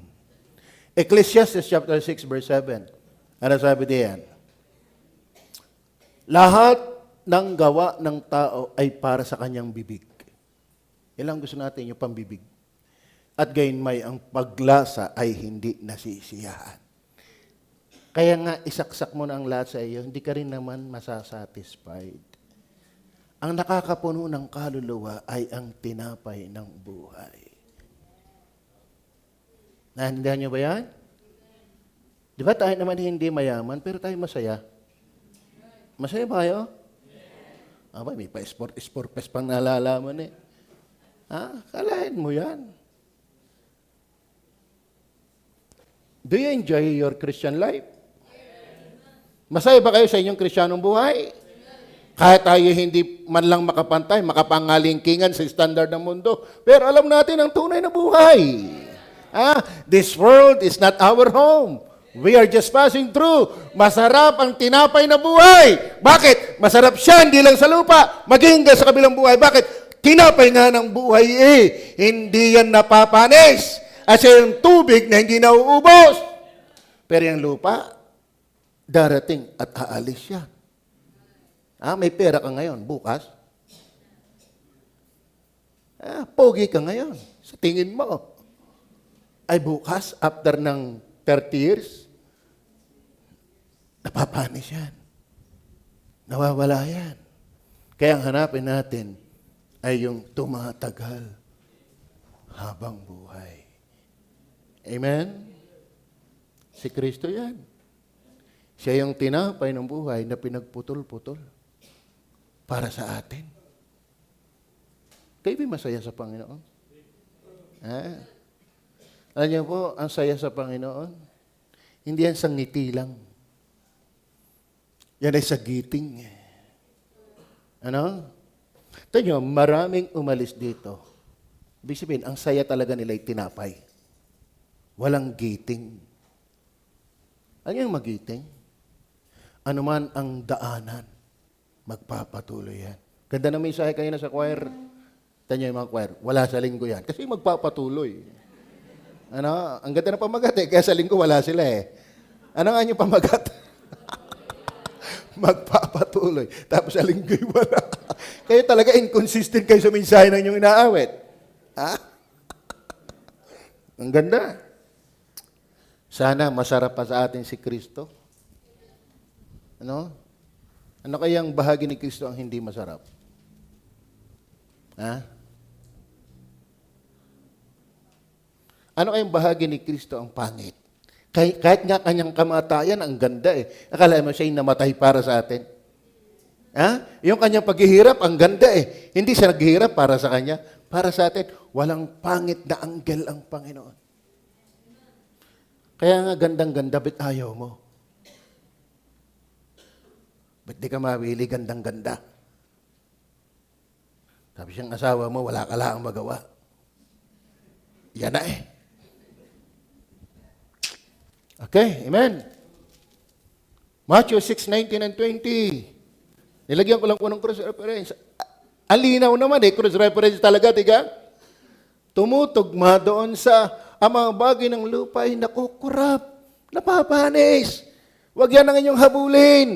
Ecclesiastes chapter 6 verse 7. Ano sabi diyan? Lahat ng gawa ng tao ay para sa kanyang bibig. Ilang gusto natin yung pambibig. At gayon may ang paglasa ay hindi nasisiyahan. Kaya nga isaksak mo na ang lahat sa iyo, hindi ka rin naman masasatisfied. Ang nakakapuno ng kaluluwa ay ang tinapay ng buhay. Naintindihan niyo ba yan? Di ba tayo naman hindi mayaman, pero tayo masaya? Masaya ba kayo? Aba, may pa-sport-pes pang nalalaman eh. Kalahin mo yan. Do you enjoy your Christian life? Masaya ba kayo sa inyong Kristiyanong buhay? Kahit tayo hindi man lang makapantay, makapangalingkingan sa standard ng mundo, pero alam natin ang tunay na buhay. This world is not our home. We are just passing through. Masarap ang tinapay na buhay. Bakit? Masarap siya, hindi lang sa lupa, maging sa kabilang buhay. Bakit? Tinapay nga ng buhay hindi yan napapanis. At siya yung tubig na hindi nauubos. Pero yung lupa, darating at aalis siya. May pera ka ngayon, bukas. Pogi ka ngayon. Sa tingin mo, ay bukas, after ng 30 years, napapanis yan. Nawawala yan. Kaya ang hanapin natin ay yung tumatagal habang buhay. Amen? Si Kristo yan. Siya yung tinapay ng buhay na pinagputol-putol para sa atin. Kayo ba masaya sa Panginoon? Alam niyo po, ang saya sa Panginoon, hindi yan sa ngiti lang. Yan ay sa giting. Ano? Ito nyo, maraming umalis dito. Ibig sabihin, ang saya talaga nila ay tinapay. Walang giting. Ano yung magiting? Ano man ang daanan, magpapatuloy yan. Ganda na mensahe kayo na sa choir. Tanyo yung mga choir, wala sa linggo yan. Kasi magpapatuloy. Ano? Ang ganda na pamagat kaya sa linggo wala sila Ano nga yung pamagat? Magpapatuloy. Tapos sa linggo'y wala. Kayo talaga inconsistent kayo sa mensahe ng inyong inaawit. Ang ganda. Sana masarap pa sa atin si Kristo. Ano? Ano kayang bahagi ni Kristo ang hindi masarap? Ano kayang bahagi ni Kristo ang pangit? Kahit nga kanyang kamatayan, ang ganda Akala mo siya yung namatay para sa atin. Yung kanyang paghihirap, ang ganda Hindi siya naghihirap para sa kanya. Para sa atin, walang pangit na anghel ang Panginoon. Kaya nga gandang-ganda, ba't ayaw mo? Ba't di ka mawili gandang-ganda? Sabi siyang asawa mo, wala ka lang magawa. Yan na Okay, amen. Matthew 6:19 and 20. Nilagyan ko lang po ng cross reference. Alinaw naman cross reference talaga, tiga. Tumutugma doon sa ang mga bagay ng lupa ay nakukurap, napapanis. Huwag yan ang inyong habulin.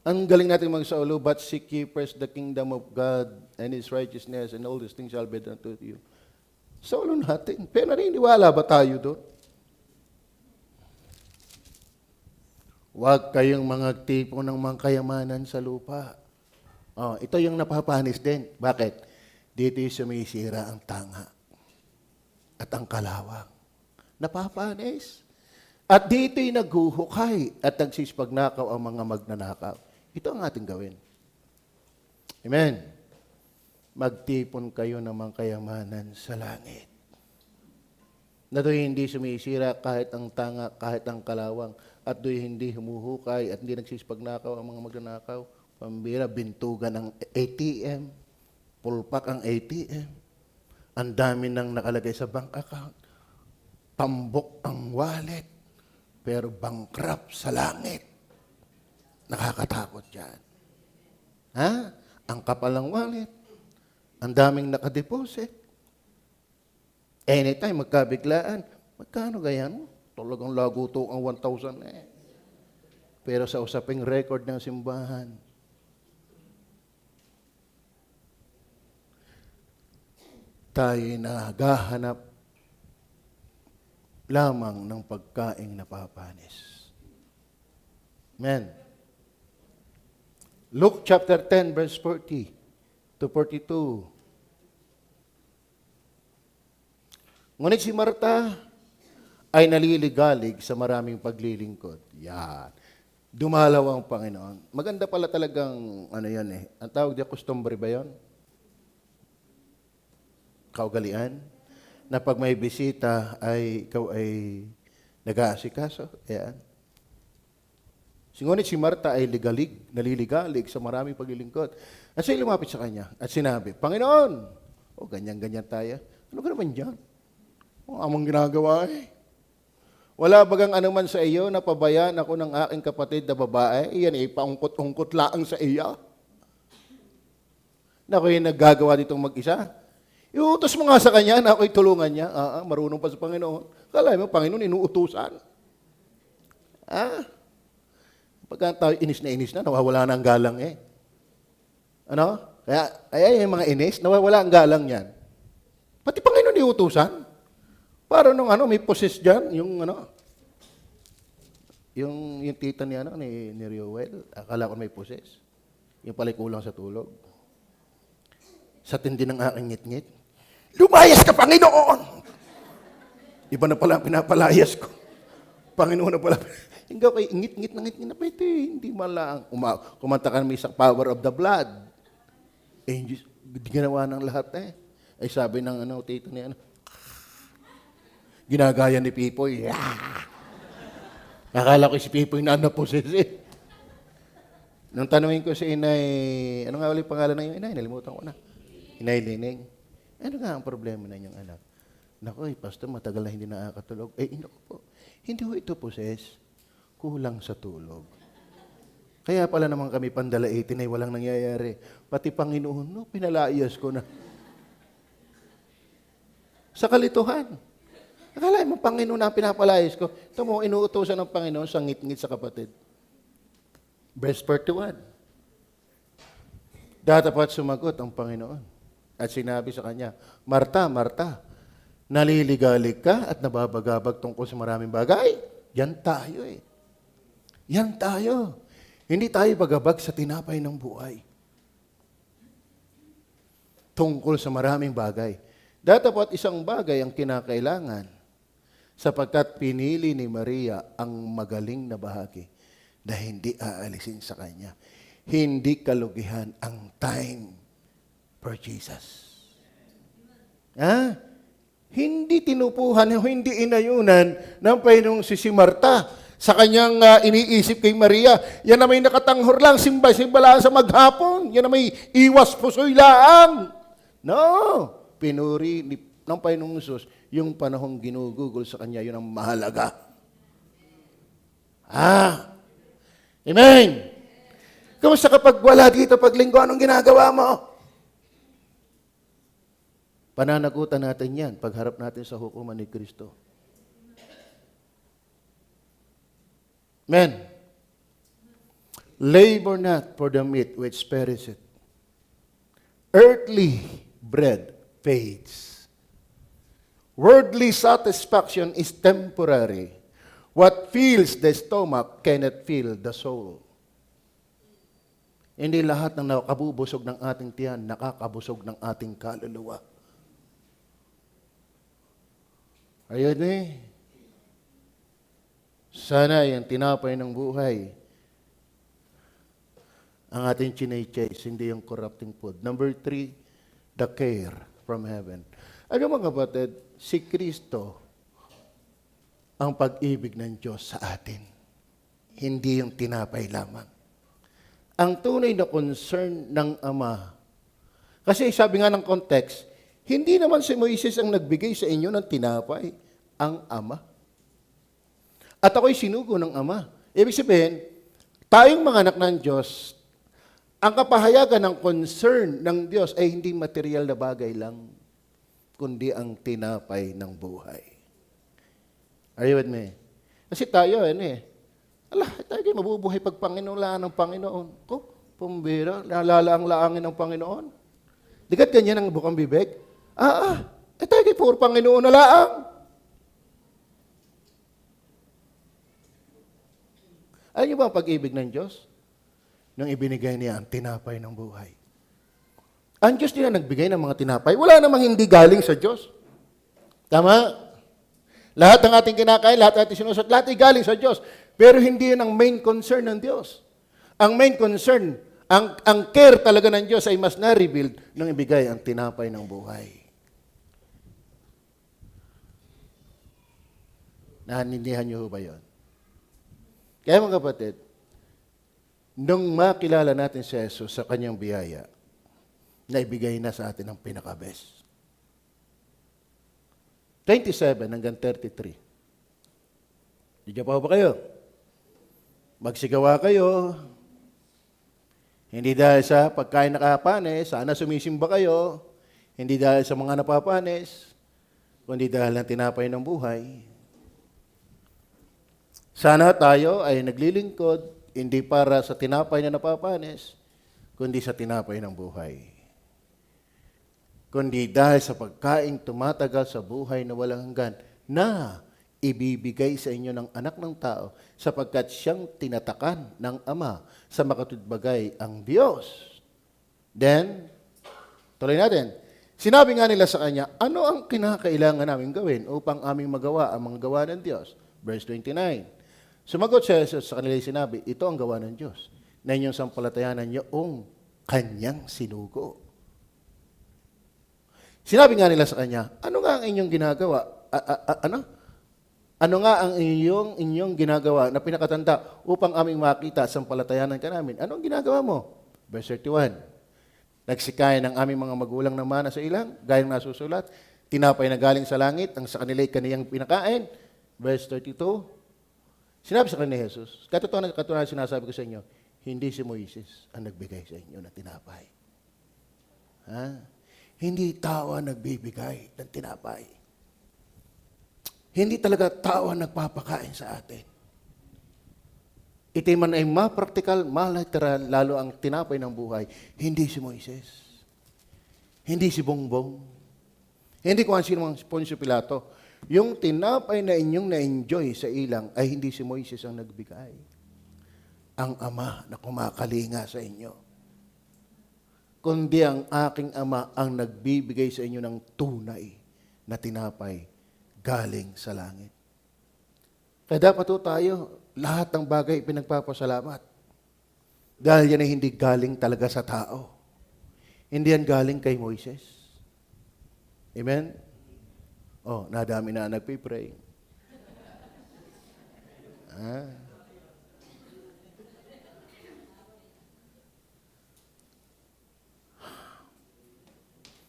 Ang galing natin magsaulo, but seek ye first the kingdom of God and His righteousness, and all these things shall be done to you. Saulo natin. Pero naniniwala ba tayo doon? Huwag kayong mga tipo ng mga kayamanan sa lupa. Ito yung napapanis din. Bakit? Dito yung sumisira ang tanga at ang kalawang. Napapanis. At dito yung naghuhukay at nagsispagnakaw ang mga magnanakaw. Ito ang ating gawin. Amen. Magtipon kayo ng mga kayamanan sa langit. Na do'y hindi sumisira kahit ang tanga, kahit ang kalawang, at do'y hindi humuhukay at hindi nagsispagnakaw ang mga magnanakaw. Pambira, bintugan ang ATM, pulpak ang ATM, ang dami nang nakalagay sa bank account, tambok ang wallet, pero bankrupt sa langit. Nakakatakot yan. Ang kapal ng wallet, ang daming nakadeposit, Anytime, magkabiglaan. Magkano ganyan? Talagang laguto ang 1,000 eh. Pero sa usaping record ng simbahan, tayo naghahanap lamang ng pagkaing napapanis. Amen. Luke chapter 10 verse 40 to 42. Ngunit si Marta ay naliligalig sa maraming paglilingkod. Yan. Dumalaw ang Panginoon. Maganda pala talagang, yan eh. Ang tawag diya, customary ba yun? Kaugalian? Na pag may bisita, ikaw ay nag-aasikaso. Yan. Ngunit si Marta ay naliligalig sa maraming paglilingkod. At siya lumapit sa kanya at sinabi, Panginoon, ganyan-ganyan tayo. Ano ka naman dyan? Amang ginagawa eh. Wala bagang anuman sa iyo na pabayaan ako ng aking kapatid na babae? Iyan eh, paungkot-ungkot laang sa iya. Na ako'y naggagawa ditong mag-isa. Iutos mo nga sa kanya na ako'y tulungan niya. Marunong pa sa Panginoon. Kala mo, Panginoon, inuutusan. Pagka tayo inis na, nawawala na ang galang eh. Ano? Kaya yung mga inis, nawawala ang galang yan. Pati Panginoon iutusan. Para nung may possess dyan, yung tita ni Rioel, akala ko may possess. Yung pala kulang sa tulog. Sa tindi ng aking ngit-ngit, lumayas ka, Panginoon! Iba na pala ang pinapalayas ko. Panginoon na pala. Hindi ako ngit-ngit na pwede. Hindi malang. Kumanta ka naman isang power of the blood. Hindi ginawa ng lahat eh. Ay sabi ng tito ni ginagaya ni Pipoy. Akala ko si Pipoy na naposes eh. Nung tanungin ko si Inay, ano nga ulit pangalan ng Inay? Nalimutan ko na. Inay Lining. Ano nga ang problema na niyang anak? Naku, Pastor, matagal na hindi nakakatulog. Naku po, hindi ko ito poses. Kulang sa tulog. Kaya pala naman kami pandalaitin ay walang nangyayari. Pati Panginoon, pinalayas ko na. Sa kalituhan. Akala mo, Panginoon na pinapalayas ko. Ito mo, inuutosan ng Panginoon sa ngit-ngit sa kapatid. Verse 41. Dapat sumagot ang Panginoon. At sinabi sa kanya, Marta, Marta, naliligalig ka at nababagabag tungkol sa maraming bagay? Yan tayo eh. Yan tayo. Hindi tayo bagabag sa tinapay ng buhay. Tungkol sa maraming bagay. Dapat isang bagay ang kinakailangan sapagkat pinili ni Maria ang magaling na bahagi na hindi aalisin sa kanya. Hindi kalugihan ang time for Jesus. Hindi tinupuhan, hindi inayunan ng Panginoong si Marta sa kanyang iniisip kay Maria. Yan na may nakatanghor lang, simba-simba lang sa maghapon. Yan na may iwas pusoy lang. No! Pinuri ng Panginoong Jesus yung panahong ginugugol sa kanya, yun ang mahalaga. Amen! Kamusta kapag wala dito paglinggo, anong ginagawa mo? Pananagutan natin yan pagharap natin sa hukuman ni Kristo. Amen. Labor not for the meat which perisheth. Earthly bread fades. Worldly satisfaction is temporary. What fills the stomach cannot fill the soul. Hindi lahat ng nakabubusog ng ating tiyan, nakakabusog ng ating kaluluwa. Ayun eh. Sana yung tinapay ng buhay, ang ating chinay-chase, hindi yung corrupting food. Number 3, the care from heaven. Ano mga kapatid, si Kristo ang pag-ibig ng Diyos sa atin. Hindi yung tinapay lamang. Ang tunay na concern ng Ama, kasi sabi nga ng context, hindi naman si Moises ang nagbigay sa inyo ng tinapay, ang Ama. At ako'y sinugo ng Ama. Ibig sabihin, tayong mga anak ng Diyos, ang kapahayagan ng concern ng Diyos ay hindi material na bagay lang. kundi ang tinapay ng buhay. Are you with me? Kasi tayo, tayo kayo mabubuhay pag Panginoon ng Panginoon. Pumbira, nalalaang-laangin ng Panginoon. Dikat ganyan ang bukang bibig? Tayo kayo puro Panginoon na laang. Alam niyo ba ang pag-ibig ng Diyos? Nang ibinigay niya ang tinapay ng buhay. Ang Diyos nila nagbigay ng mga tinapay. Wala namang hindi galing sa Diyos. Tama? Lahat ng ating kinakain, lahat ng ating sinusot, lahat ay galing sa Diyos. Pero hindi yun ang main concern ng Diyos. Ang main concern, ang care talaga ng Diyos ay mas na-rebuild nang ibigay ang tinapay ng buhay. Nahanindihan niyo ba yun? Kaya mga kapatid, nung makilala natin si Jesus sa kanyang biyaya, na ibigay na sa atin ang pinaka-best. 27 hanggang 33. Diyan pa ba kayo? Magsigawa kayo. Hindi dahil sa pagkain nakapanes, sana sumisimba kayo. Hindi dahil sa mga napapanes, kundi dahil ng tinapay ng buhay. Sana tayo ay naglilingkod, hindi para sa tinapay na napapanes, kundi sa tinapay ng buhay. Kundi dahil sa pagkaing tumatagal sa buhay na walang hanggan, na ibibigay sa inyo ng anak ng tao, sapagkat siyang tinatakan ng Ama sa makatudbagay ang Diyos. Then, tuloy natin. Sinabi nga nila sa kanya, ano ang kinakailangan namin gawin upang aming magawa ang mga gawa ng Diyos? Verse 29. Sumagot si Jesus sa kanila sinabi, ito ang gawa ng Diyos, na inyong sampalatayanan yung kanyang sinugo. Sinabi nga nila sa kanya, ano nga ang inyong ginagawa? Ano nga ang inyong ginagawa na pinakatanda upang aming makita at sampalatayanan ka namin? Anong ginagawa mo? Verse 31. Nagsikay ng aming mga magulang na mana sa ilang, gayang nasusulat, tinapay na galing sa langit, ang sa kanila'y kaniyang pinakain. Verse 32. Sinabi sa kanila ni Jesus, katotohanan sinasabi ko sa inyo, hindi si Moises ang nagbigay sa inyo ng tinapay. Hindi tao ang nagbibigay ng tinapay. Hindi talaga tao ang nagpapakain sa atin. Ito man ay ma-practical, ma-literal, lalo ang tinapay ng buhay. Hindi si Moises. Hindi si Bongbong. Hindi kung sino mang Poncio Pilato. Yung tinapay na inyong na-enjoy sa ilang ay hindi si Moises ang nagbigay. Ang Ama na kumakalinga sa inyo. Kundi ang aking Ama ang nagbibigay sa inyo ng tunay na tinapay galing sa langit. Kaya dapat tayo, lahat ng bagay pinagpapasalamat. Dahil yan ay hindi galing talaga sa tao. Hindi yan galing kay Moises. Amen? Nadami na nagpipray.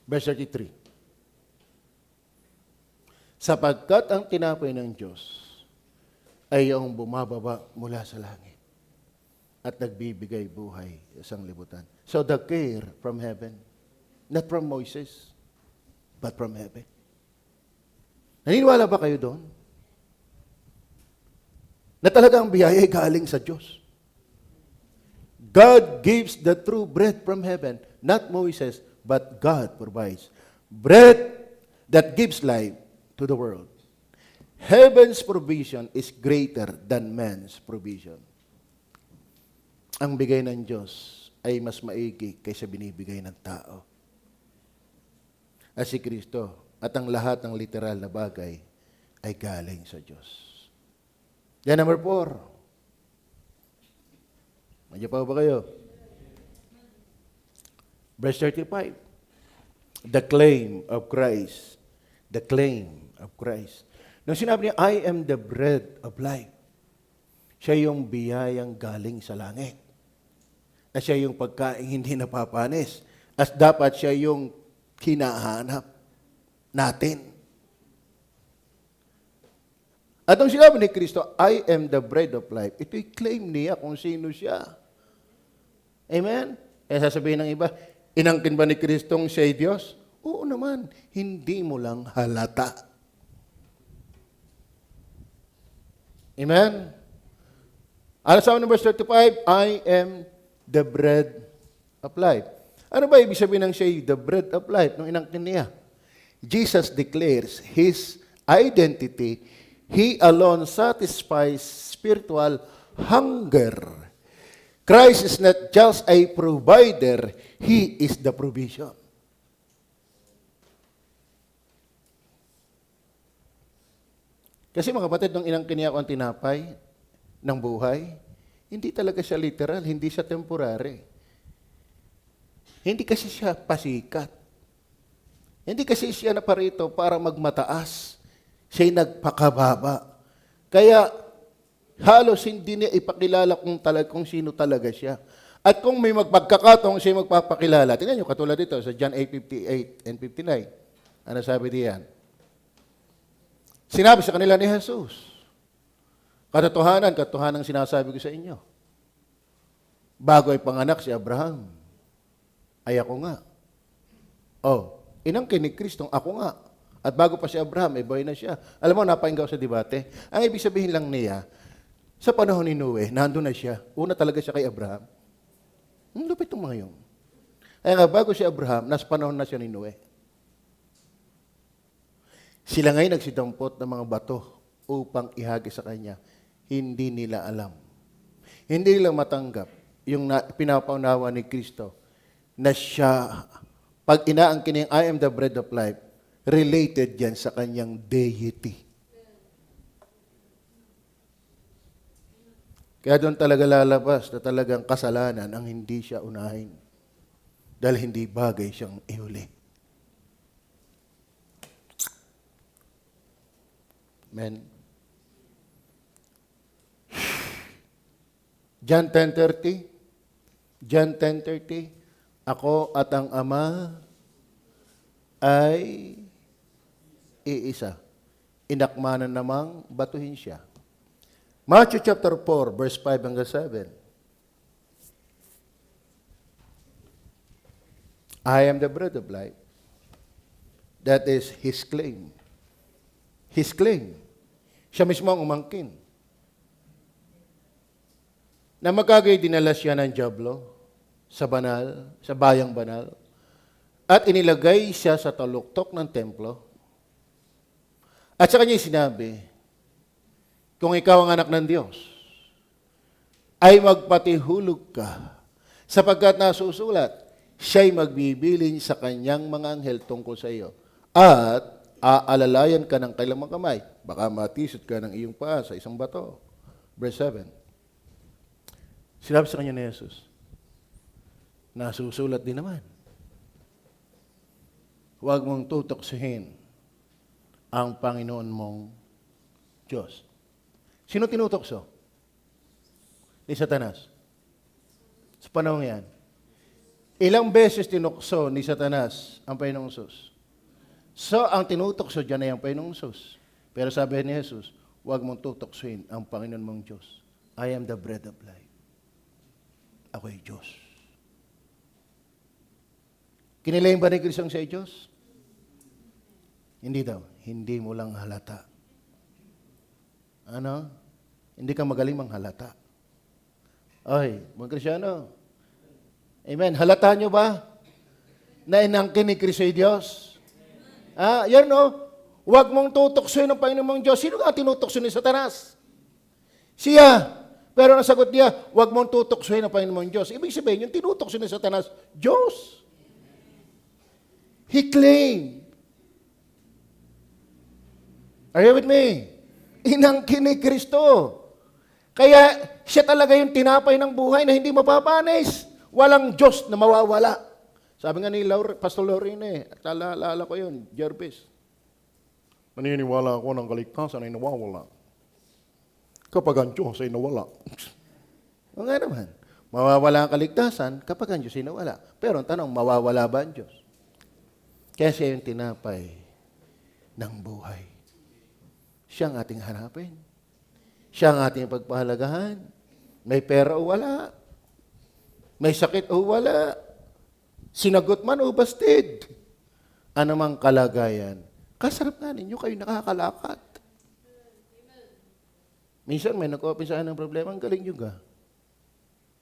Verse 33. Sapagkat ang tinapay ng Diyos ay yung bumababa mula sa langit at nagbibigay buhay sa sanglibutan. So the care from heaven, not from Moses, but from heaven. Naniniwala ba kayo doon? Na talagang biyaya ay galing sa Diyos. God gives the true bread from heaven, not Moses, but God provides bread that gives life to the world. Heaven's provision is greater than man's provision. Ang bigay ng Diyos ay mas maigi kaysa binibigay ng tao. At si Kristo at ang lahat ng literal na bagay ay galing sa Diyos. Yan, number 4. Medyo pa ba kayo? Verse 35. The claim of Christ. The claim of Christ. Nung sinabi niya, I am the bread of life. Siya yung biyayang galing sa langit. At siya yung pagkain hindi napapanis. At dapat siya yung hinahanap natin. At nung sinabi ni Kristo, I am the bread of life, ito'y claim niya kung sino siya. Amen? Kaya sasabihin ng iba, inangkin ba ni Kristong siya ay Diyos? Oo naman, hindi mo lang halata. Amen? Ano sa verse 35? I am the bread of life. Ano ba ibig sabihin ng siya, the bread of life, nung inangkin niya? Jesus declares His identity. He alone satisfies spiritual hunger. Christ is not just a provider, He is the provision. Kasi mga kapatid, nung inangkin niya ako ang tinapay ng buhay, hindi talaga siya literal, hindi siya temporary. Hindi kasi siya pasikat. Hindi kasi siya naparito para magmataas. Siya'y nagpakababa. Kaya halos hindi niya ipakilala kung sino talaga siya. At kung may magpagkakataong siya magpapakilala, tingnan nyo katulad dito sa John 8:58 and 59. Ano sabi diyan? Sinabi sa kanila ni Jesus, katotohanan sinasabi ko sa inyo. Bago ay panganak si Abraham, ay ako nga. Inangkin ni Kristo, ako nga. At bago pa si Abraham, buhay na siya. Alam mo, napainggaw sa debate. Ang ibig sabihin lang niya, sa panahon ni Noe, nandun na siya. Una talaga siya kay Abraham. Lupit itong mga yun. Kaya nga, bago si Abraham, nasa panahon na siya ni Noe. Sila ngayon nagsidampot ng mga bato upang ihagi sa kanya. Hindi nila alam. Hindi nila matanggap yung pinapaunawa ni Kristo na siya, pag inaangkin yung I am the bread of life, related yan sa kanyang deity. Kaya doon talaga lalabas na talagang kasalanan ang hindi siya unahin. Dahil hindi bagay siyang ihuli. Amen. John 10:30. John 10:30. Ako at ang Ama ay iisa. Inakmanan namang batuhin siya. Matthew chapter 4, verse 5 hanggang 7. I am the bread of life. That is His claim. His claim. Siya mismo ang umangkin. Na magkagay dinala siya ng dyablo sa banal, sa bayang banal, at inilagay siya sa taluktok ng templo. At sa kanya sinabi, kung ikaw ang anak ng Diyos, ay magpatihulog ka, sapagkat nasusulat, siya'y magbibilin sa kanyang mga anghel tungkol sa iyo. At aalalayan ka ng kailang mga kamay, baka matisod ka ng iyong paa sa isang bato. Verse 7. Sinabi sa kanya ni Jesus, nasusulat din naman, huwag mong tutoksihin ang Panginoon mong Diyos. Sino tinutokso? Ni Satanas. Sa panahon yan. Ilang beses tinukso ni Satanas ang Panginoong Jesus? So, ang tinutokso dyan ay ang Panginoong Jesus. Pero sabi ni Jesus, huwag mong tutoksuin ang Panginoon mong Diyos. I am the bread of life. Ako ay Diyos. Kinilayin ba ni Kristo siya ay Diyos? Hindi daw. Hindi mo lang halata. Ano? Hindi ka magaling manghalata. Ay, mga Kristyano. Amen. Halata nyo ba na inangkin ni Kristo ay Diyos? Yan no. Huwag mong tutoksoy ng Panginoon mong Diyos. Sino nga tinutokso ni Satanas? Siya. Pero nasagot niya, huwag mong tutoksoy ng Panginoon mong Diyos. Ibig sabihin, yung tinutokso ni Satanas, Diyos. He claimed. Are you with me? Inangkin ni Kristo. Kaya siya talaga yung tinapay ng buhay na hindi mapapanis. Walang Diyos na mawawala. Sabi nga ni Pastor Lorene, alala ko yun, Jervis. Maniniwala ako ng kaligtasan ay nawawala. Kapag ang Diyos ay nawala. O nga naman, mawawala ang kaligtasan kapag ang Diyos ay nawala. Pero ang tanong, mawawala ba ang Diyos? Kaya siya yung tinapay ng buhay. Siya ang ating hanapin. Siya ang ating pagpahalagahan. May pera o wala. May sakit o wala. Sinagot man o bastid. anumang kalagayan, kasarap nga ninyo kayo nakakalakad. Minsan may nag-open sa ng problema, ang galing juga.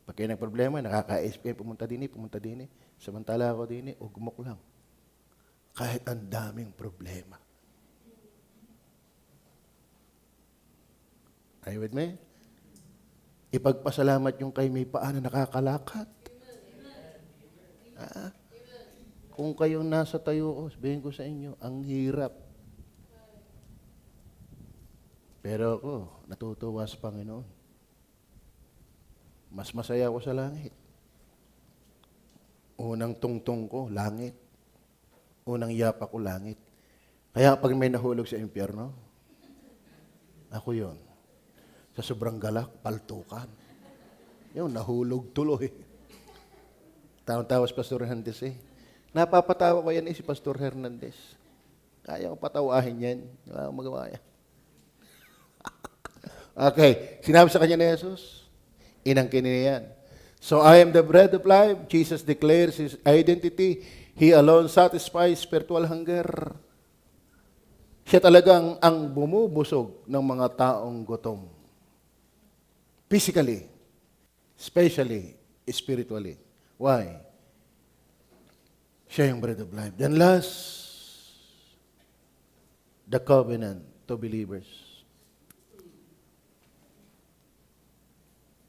Pag kayo ng problema, nakaka-SPM, pumunta din eh. Samantala ako din eh, ugmok lang. Kahit ang daming problema. Are you with me? Ipagpasalamat yung kay may paa na nakakalakad. Kung kayong nasa tayo ko, sabihin ko sa inyo, ang hirap. Pero ako, natutuwa sa Panginoon. Mas masaya ako sa langit. Unang tungtong ko, langit. Unang yapa ko, langit. Kaya pag may nahulog sa impyerno, ako yon. Sa sobrang galak, paltukan. Yun, nahulog tuloy. Tawa-tawa si Pastor Hernandez eh. Napapatawa ko yan si Pastor Hernandez. Kaya ko patawahin yan. Wala akong magawa yan. Okay, sinabi sa kanya ni Jesus, inangkin niya yan. So, I am the bread of life. Jesus declares His identity. He alone satisfies spiritual hunger. Siya talagang ang bumubusog ng mga taong gutom. Physically, spiritually, spiritually. Why? Siya yung bread of life. Then last, the covenant to believers.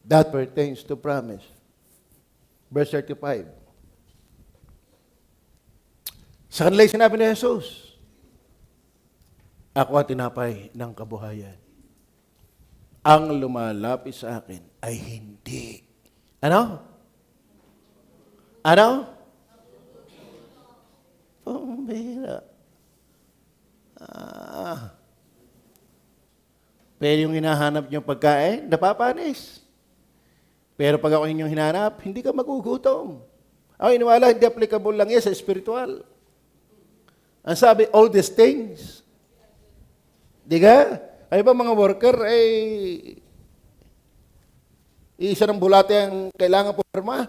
That pertains to promise. Verse 35. Sa kanila sinabi ni Jesus, ako ang tinapay ng kabuhayan. Ang lumalapit sa akin ay hindi. Ano? Ano? Pambira. Pero yung hinahanap niyong pagkain, napapanis. Pero pag ako inyong hinanap, hindi ka magugutom. Ako iniwala, hindi applicable lang yan sa spiritual. Ang sabi, all these things. Di ka? Ay ba mga worker, isa ng bulate ang kailangan pumirma?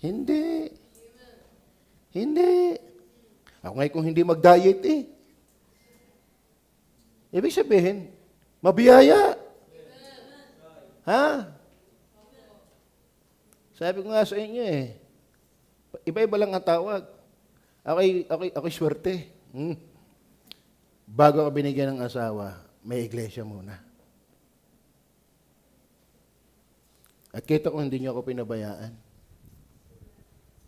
Hindi. Hindi. Ako ngayon kung hindi mag-diet Ibig sabihin, mabiyaya. Ha? Sabi ko nga sa inyo iba-iba lang ang tawag. Ako'y swerte. Bago ako binigyan ng asawa, may iglesia muna. At kita ko hindi niyo ako pinabayaan.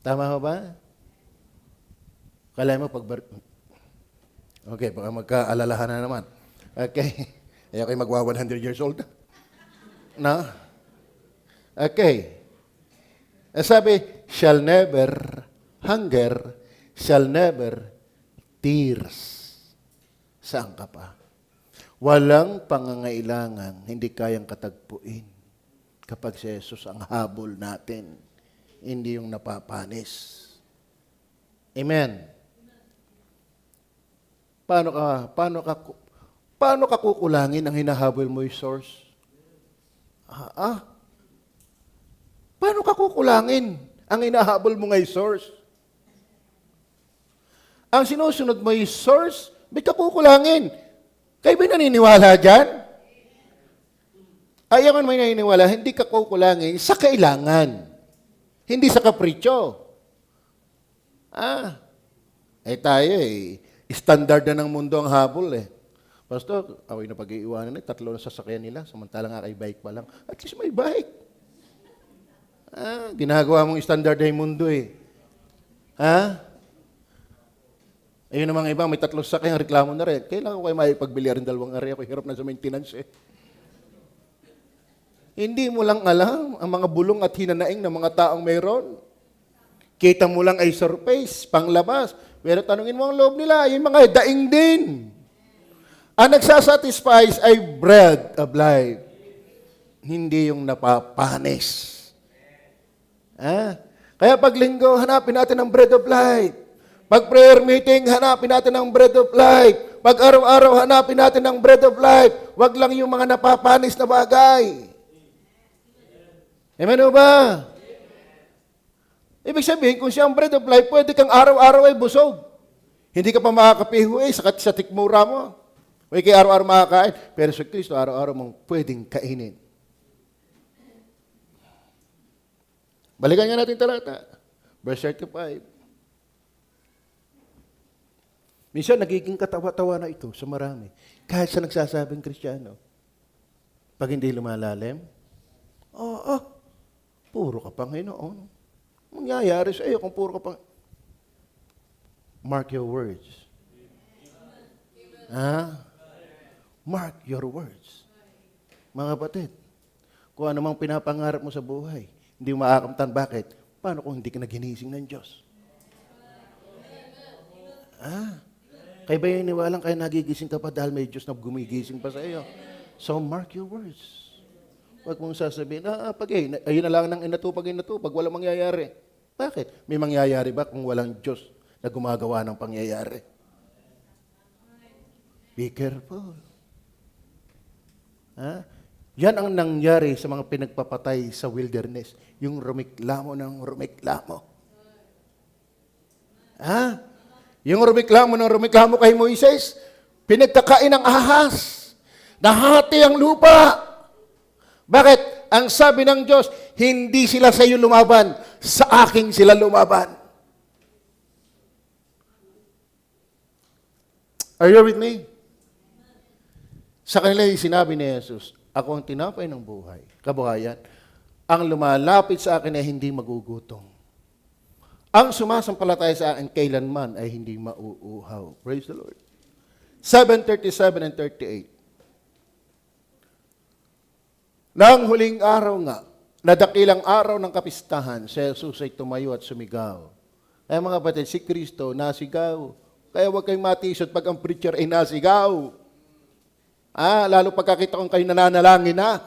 Tama ho ba? Kala mo okay, baka magkaalalahan na naman. Okay. Ay ako'y magwa 100 years old. No? Okay. Sabi, shall never hunger, shall never tears. Saan ka pa? Walang pangangailangan, hindi kayang katagpuin kapag si Jesus ang habol natin, hindi yung napapanis. Amen. Paano ka kukulangin ang hinahabol mo yung source? Paano ka kukulangin ang hinahabol mo ngay source? Ang sinusunod mo yung source, ba't ka kukulangin? Kayo ba naniniwala dyan? Ayaw man may naniniwala, hindi ka kukulangin sa kailangan. Hindi sa kapritsyo. Tayo standard na ng mundo ang habol Pastor, ako'y napag-iiwanan 3 na sasakyan nila, samantalang nga kay bike pa lang. At least may bike. Ginagawa mong standard na yung mundo Ayun namang iba, may 3 sasakyan, reklamo na rin. Kailangan ko kayo maipagbili rin 2 ari, ako hirap na sa maintenance Hindi mo lang alam ang mga bulong at hinanaing ng mga taong mayroon. Kita mo lang ay surface, panglabas. Pero tanungin mo ang loob nila, yung mga daing din. Ang nagsasatisfies ay bread of life. Hindi yung napapanis. Kaya pag linggo, hanapin natin ang bread of life. Pag prayer meeting, hanapin natin ang bread of life. Pag araw-araw, hanapin natin ang bread of life. Wag lang yung mga napapanis na bagay. Amen o ba? Ibig sabihin, kung siya ang bread of life, pwede kang araw-araw ay busog. Hindi ka pa makakapiho sa tikmura mo. O kay araw-araw makakain. Pero sa Kristo, araw-araw mong pwedeng kainin. Balikan nga natin talata. Verse 35. Minsan, nagiging katawa-tawa na ito sa marami. Kahit sa nagsasabing Kristiyano. Pag hindi lumalalim, puro ka Panginoon. Mangyayari sa iyo kung puro ka pa. Mark your words. Mark your words. Mga kapatid, kung ano mang pinapangarap mo sa buhay, hindi mo makakamtan. Bakit? Paano kung hindi ka naginising ng Diyos? Kaya ba yung iniwalang kaya nagigising ka pa dahil may Diyos na gumigising pa sa iyo? So, mark your words. Huwag mong sasabihin, ayun na lang nang inatupag, walang mangyayari. Bakit? May mangyayari ba kung walang Diyos na gumagawa ng pangyayari? Be careful. Yan ang nangyari sa mga pinagpapatay sa wilderness. Yung rumiklamo ng rumiklamo. Yung rumiklamo kay Moises, pinagkakain ng ahas. Nahati ang lupa. Bakit? Ang sabi ng Diyos, hindi sila sa iyo lumaban, sa aking sila lumaban. Are you with me? Sa kanila sinabi ni Jesus, ako ang tinapay ng buhay, kabuhayan. Ang lumalapit sa akin ay hindi magugutom. Ang sumasampalataya sa akin kailanman ay hindi mauuhaw. Praise the Lord. 7:37 and 38. Nang huling araw nga, nadakilang araw ng kapistahan, si Jesus ay tumayo at sumigaw. Ay mga batid, si Kristo nasigaw. Kaya huwag kayong matisod pag ang preacher ay nasigaw. Lalo pagkakita kong kayo nananalangin na.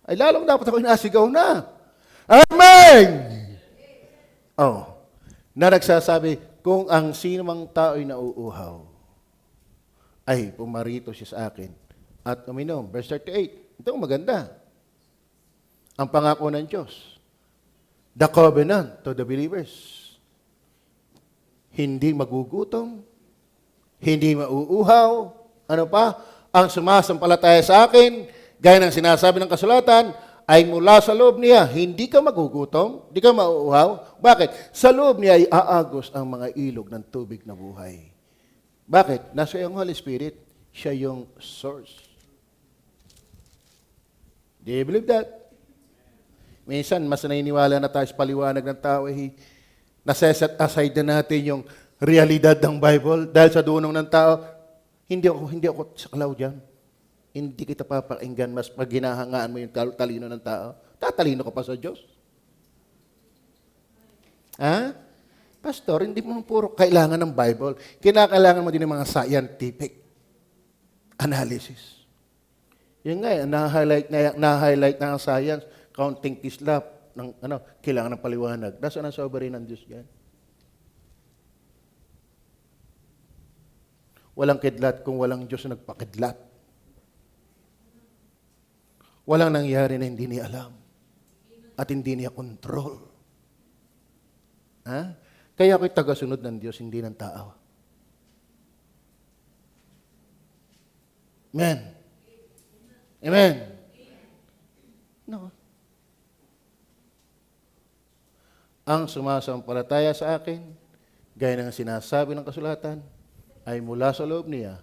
Ay lalong dapat ako nasigaw na. Amen! Na nagsasabi, kung ang sino mang tao ay nauuhaw, ay pumarito siya sa akin at uminom. Verse 38. Ito maganda. Ang pangako ng Diyos. The covenant to the believers. Hindi magugutom. Hindi mauuhaw. Ano pa? Ang sumasampalataya sa akin, gaya ng sinasabi ng kasulatan, ay mula sa loob niya, hindi ka magugutom, hindi ka mauuhaw. Bakit? Sa loob niya ay aagos ang mga ilog ng tubig na buhay. Bakit? Nasa iyong Holy Spirit, siya yung source. Do you believe that? Minsan, mas naniniwala na tayo sa paliwanag ng tao, naseset aside na natin yung realidad ng Bible dahil sa dunong ng tao. Hindi ako saklaw dyan. Hindi kita papakinggan mas pag ginahangaan mo yung talino ng tao. Tatalino ka pa sa Diyos. Pastor, hindi mo puro kailangan ng Bible. Kinakailangan mo din ng mga scientific analysis. Yun nga, na-highlight na ang science, counting kislap, kailangan ng paliwanag. Nasaan ang sovereign ng Diyos yan? Walang kidlat kung walang Diyos na nagpakidlat. Walang nangyari na hindi niya alam. At hindi niya control. Kaya ako'y tagasunod ng Diyos, hindi ng tao. Amen. Amen. No. Ang sumasampalataya sa akin, gaya ng sinasabi ng kasulatan, ay mula sa loob niya,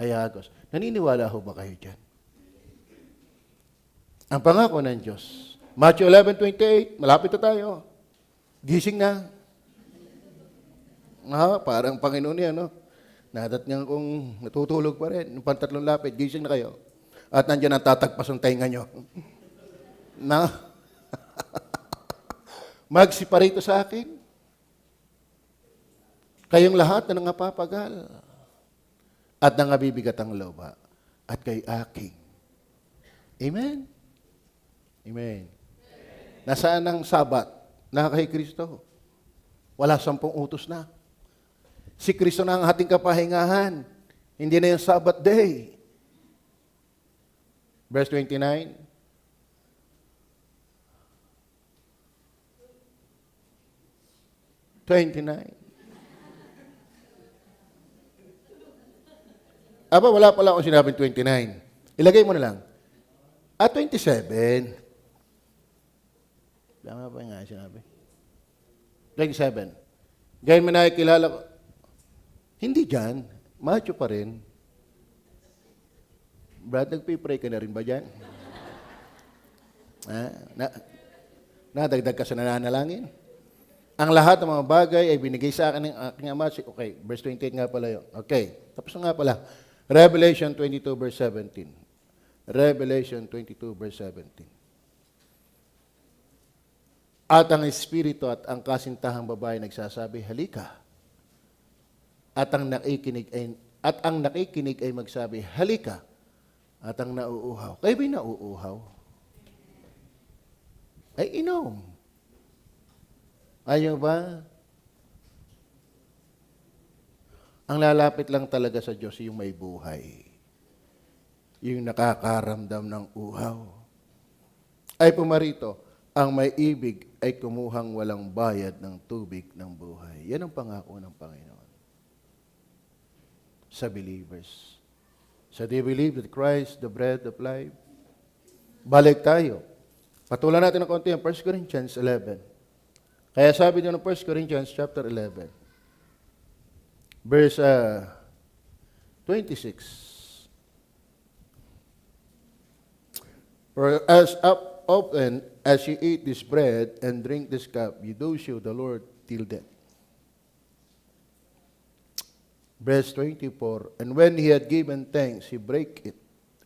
ay agos. Naniniwala ho ba kayo dyan? Ang pangako ng Diyos. Matthew 11:28, malapit na tayo. Gising na. Parang Panginoon yan, no? Nadat nga kung natutulog pa rin. Nung pantatlong lapit, gising na kayo. At nandiyan ang tatagpas ng tainga nyo. Magsiparito sa akin. Kayong lahat na nangapapagal. At nangabibigat ang loba. At kay aking. Amen? Amen. Nasaan ang Sabat? Na kay Kristo. Wala 10 utos na. Si Kristo na ang ating kapahingahan. Hindi na yung Sabbath day. Verse 29. 29. Aba, wala pala akong sinabing 29. Ilagay mo na lang. 27. Tama pa nga sinabi. 27. Gayon mo nakikilala ko. Hindi dyan. Macho pa rin. Brad, nagpipray ka na rin ba dyan? Nadagdag ka sa nananalangin? Ang lahat ng mga bagay ay binigay sa akin ng aking ama. Okay, verse 28 nga pala yun. Okay, tapos na nga pala. Revelation 22 verse 17. Revelation 22 verse 17. At ang Espiritu at ang kasintahang babae nagsasabi, halika. At ang nakikinig ay magsabi, halika. At ang nauuhaw. Kayo ba'y nauuhaw? Ay inom. Ayaw ba? Ang lalapit lang talaga sa Diyos yung may buhay. Yung nakakaramdam ng uhaw. Ay pumarito, ang may ibig ay kumuhang walang bayad ng tubig ng buhay. Yan ang pangako ng Panginoon sa believers. So do you believe that Christ, the bread of life? Balik tayo. Patulan natin ng konti ang 1 Corinthians 11. Kaya sabi niyo ng 1 Corinthians chapter 11, verse 26. For as often as you eat this bread and drink this cup, you do show the Lord till death. Verse 24, and when he had given thanks, he brake it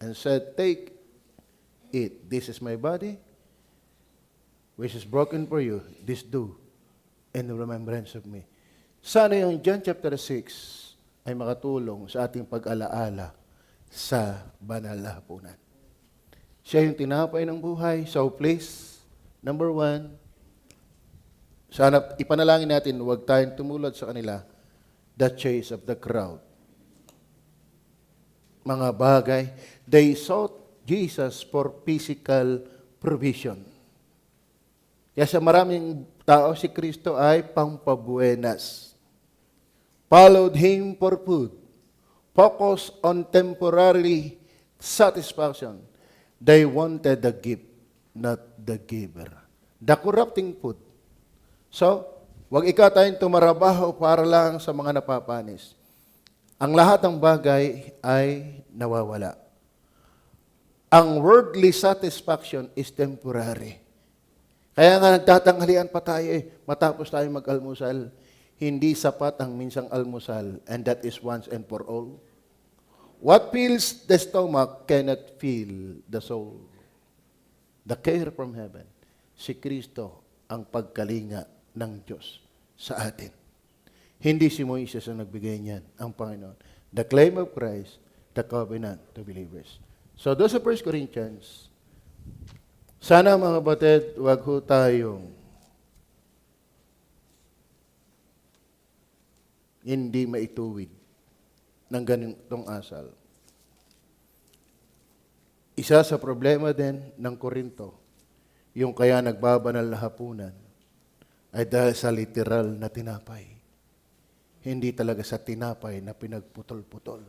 and said, take it, this is my body, which is broken for you, this do in remembrance of me. Sana yung John chapter 6 ay makatulong sa ating pag-alaala sa banal na hapunan. Siya yung tinapay ng buhay. So please, number 1, sana ipanalangin natin, huwag tayong tumulad sa kanila, the chase of the crowd. Mga bagay, they sought Jesus for physical provision. Kaya sa maraming tao, si Kristo ay pampabuenas. Followed Him for food. Focus on temporary satisfaction. They wanted the gift, not the giver. The corrupting food. So, wag ikaw tayong tumarabaho para lang sa mga napapanis. Ang lahat ng bagay ay nawawala. Ang worldly satisfaction is temporary. Kaya nga nagtatanghalian pa tayo matapos tayo mag-almusal. Hindi sapat ang minsang almusal, and that is once and for all. What fills the stomach cannot fill the soul. The care from heaven. Si Kristo ang pagkalinga ng Diyos sa atin. Hindi si Moises ang nagbigay niyan, ang Panginoon. The claim of Christ, the covenant to believers. So, doon sa 1 Corinthians, sana mga batid, wag ho tayong hindi maituwid ng ganitong asal. Isa sa problema din ng Korinto, yung kaya nagbabanal na hapunan, ay dahil sa literal na tinapay. Hindi talaga sa tinapay na pinagputol-putol.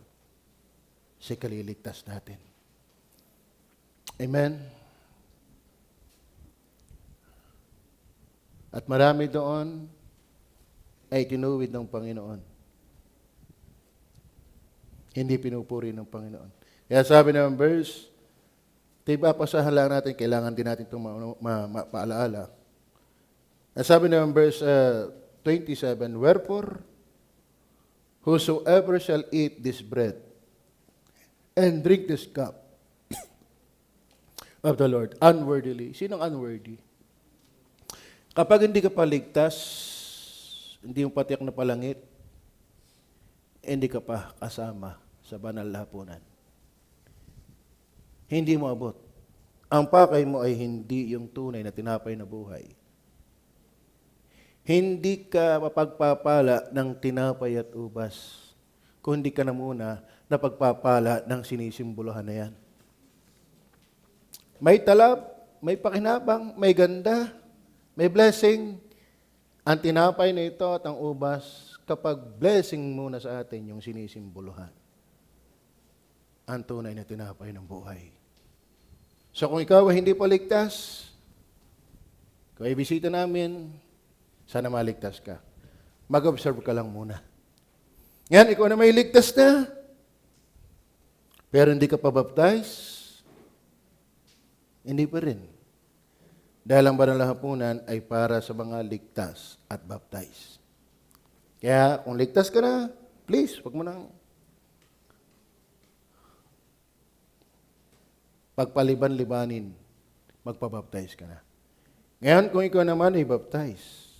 Si kaliligtas natin. Amen? At marami doon ay tinuwid ng Panginoon. Hindi pinupuri ng Panginoon. Kaya sabi ng verse, tiba pasahan lang natin, kailangan din natin itong maalaala. Sabi ng verse 27, wherefore, whosoever shall eat this bread and drink this cup of the Lord unworthily. Sinong unworthy? Kapag hindi ka paligtas, hindi mo patiyak na palangit, hindi ka pa kasama sa banal na hapunan. Hindi mo abot. Ang pakay mo ay hindi yung tunay na tinapay na buhay. Hindi ka mapagpapala ng tinapay at ubas, kundi ka na muna napagpapala ng sinisimbolohan na yan. May talab, may pakinabang, may ganda, may blessing. Ang tinapay na ito at ang ubas, kapag blessing muna sa atin yung sinisimboluhan. Ang tunay na tinapay ng buhay. So kung ikaw ay hindi pa ligtas, kung ay bisita namin, sana maligtas ka. Mag-observe ka lang muna. Ngayon, ikaw na may ligtas na, pero hindi ka pa baptize, hindi pa rin. Dahil ang banal na hapunan ay para sa mga ligtas at baptize. Kaya kung ligtas ka na, please, wag mo nang pagpaliban-libanin, magpabaptize ka na. Ngayon, kung ikaw naman ay baptize,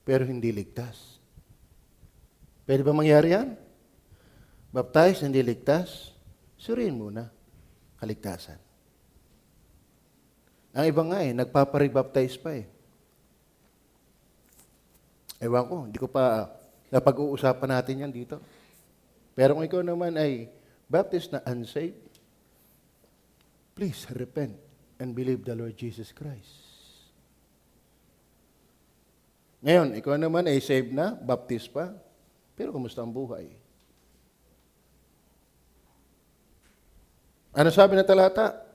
pero hindi ligtas. Pwede ba mangyari yan? Baptize, hindi ligtas? Suriin muna, kaligtasan. Ang iba nga nagpaparebaptize pa eh. Ewan ko, hindi ko pa napag-uusapan natin yan dito. Pero kung ikaw naman ay baptized na unsaved, please repent and believe the Lord Jesus Christ. Ngayon, ikaw naman ay saved na, baptized pa, pero kumusta ang buhay? Ano sabi ng talata?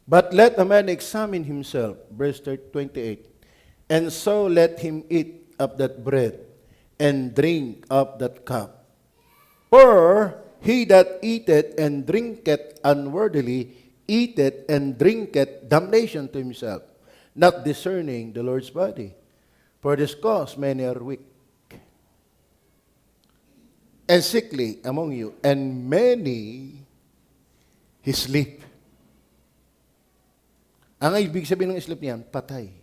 But let a man examine himself, verse 28, and so let him eat of that bread and drink of that cup. For he that eateth and drinketh unworthily eateth and drinketh damnation to himself, not discerning the Lord's body. For this cause many are weak and sickly among you, and many sleep. Ang ibig sabihin ng sleep niyan, patay.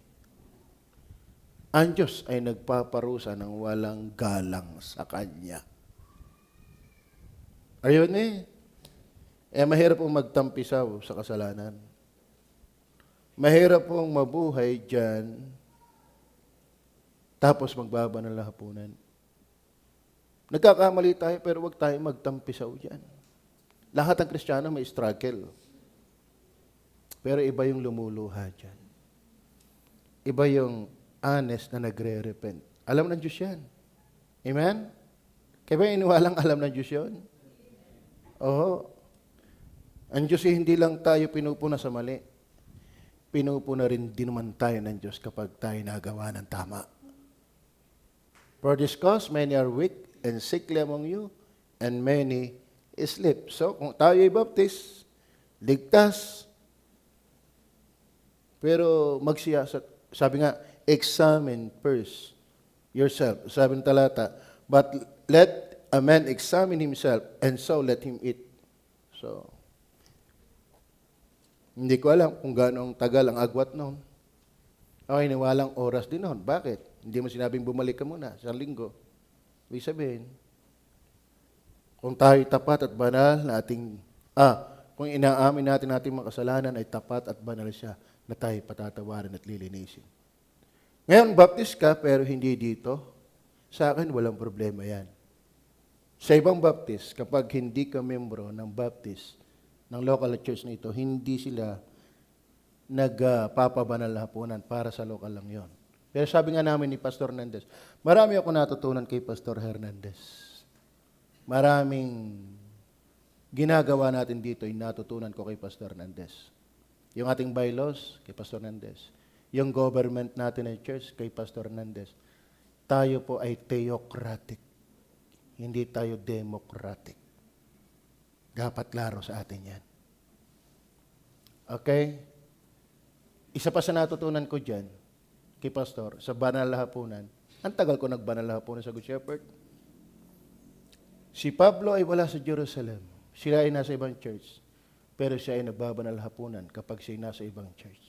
Ang Diyos ay nagpaparusa ng walang galang sa Kanya. Ayun mahirap pong magtampisaw sa kasalanan. Mahirap pong mabuhay dyan, tapos magbaba ng lahapunan. Nagkakamali tayo, pero huwag tayo magtampisaw dyan. Lahat ng Kristiyano may struggle. Pero iba yung lumuluha dyan. Iba yung honest na nagre-repent. Alam ng Diyos yan. Amen? Kaya ba iniwalang alam ng Diyos yun? Oo. Ang Diyos hindi lang tayo pinupuna sa mali. Pinupuna rin din naman tayo ng Diyos kapag tayo nagawa ng tama. For this cause, many are weak and sickly among you, and many sleep. So, kung tayo ay baptist, ligtas, pero magsiyasat. Sabi nga, examine first yourself. Sabi ng talata, but let a man examine himself, and so let him eat. So, hindi ko alam kung gaano tagal ang agwat noon. Okay, walang oras din noon. Bakit? Hindi mo sinabing bumalik ka muna sa linggo. Ibig sabihin, kung tayo tapat at banal na ating, kung inaamin natin ating mga kasalanan ay tapat at banal siya, na tayo patatawarin at lilinisin. Ngayon, baptist ka, pero hindi dito. Sa akin, walang problema yan. Sa ibang baptist, kapag hindi ka membro ng baptist, ng local church na ito, hindi sila nagpapabanal na hapunan para sa local lang yon. Pero sabi nga namin ni Pastor Hernandez, marami ako natutunan kay Pastor Hernandez. Maraming ginagawa natin dito, yung natutunan ko kay Pastor Hernandez. Yung ating bylaws, kay Pastor Hernandez. Yung government natin ng church, kay Pastor Hernandez. Tayo po ay theocratic. Hindi tayo democratic. Dapat klaro sa atin yan. Okay? Isa pa sa natutunan ko dyan, kay Pastor, sa banal na hapunan, ang tagal ko nagbanal na hapunan sa Good Shepherd. Si Pablo ay wala sa Jerusalem. Sila ay nasa ibang church. Pero siya ay nagbabanal hapunan kapag siya ay nasa ibang church.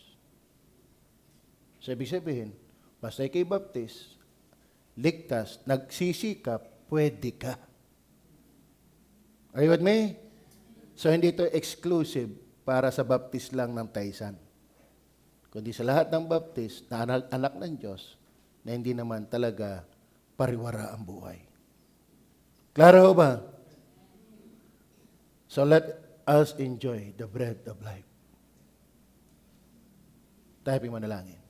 So, ibig sabihin, basta ikay baptist, ligtas, nagsisikap, pwede ka. Are you with me? So, hindi ito exclusive para sa baptist lang ng Taysan. Kundi sa lahat ng baptist na anak ng Diyos na hindi naman talaga pariwara ang buhay. Klaro ba? So, let us enjoy the bread of life. Tayo manalangin.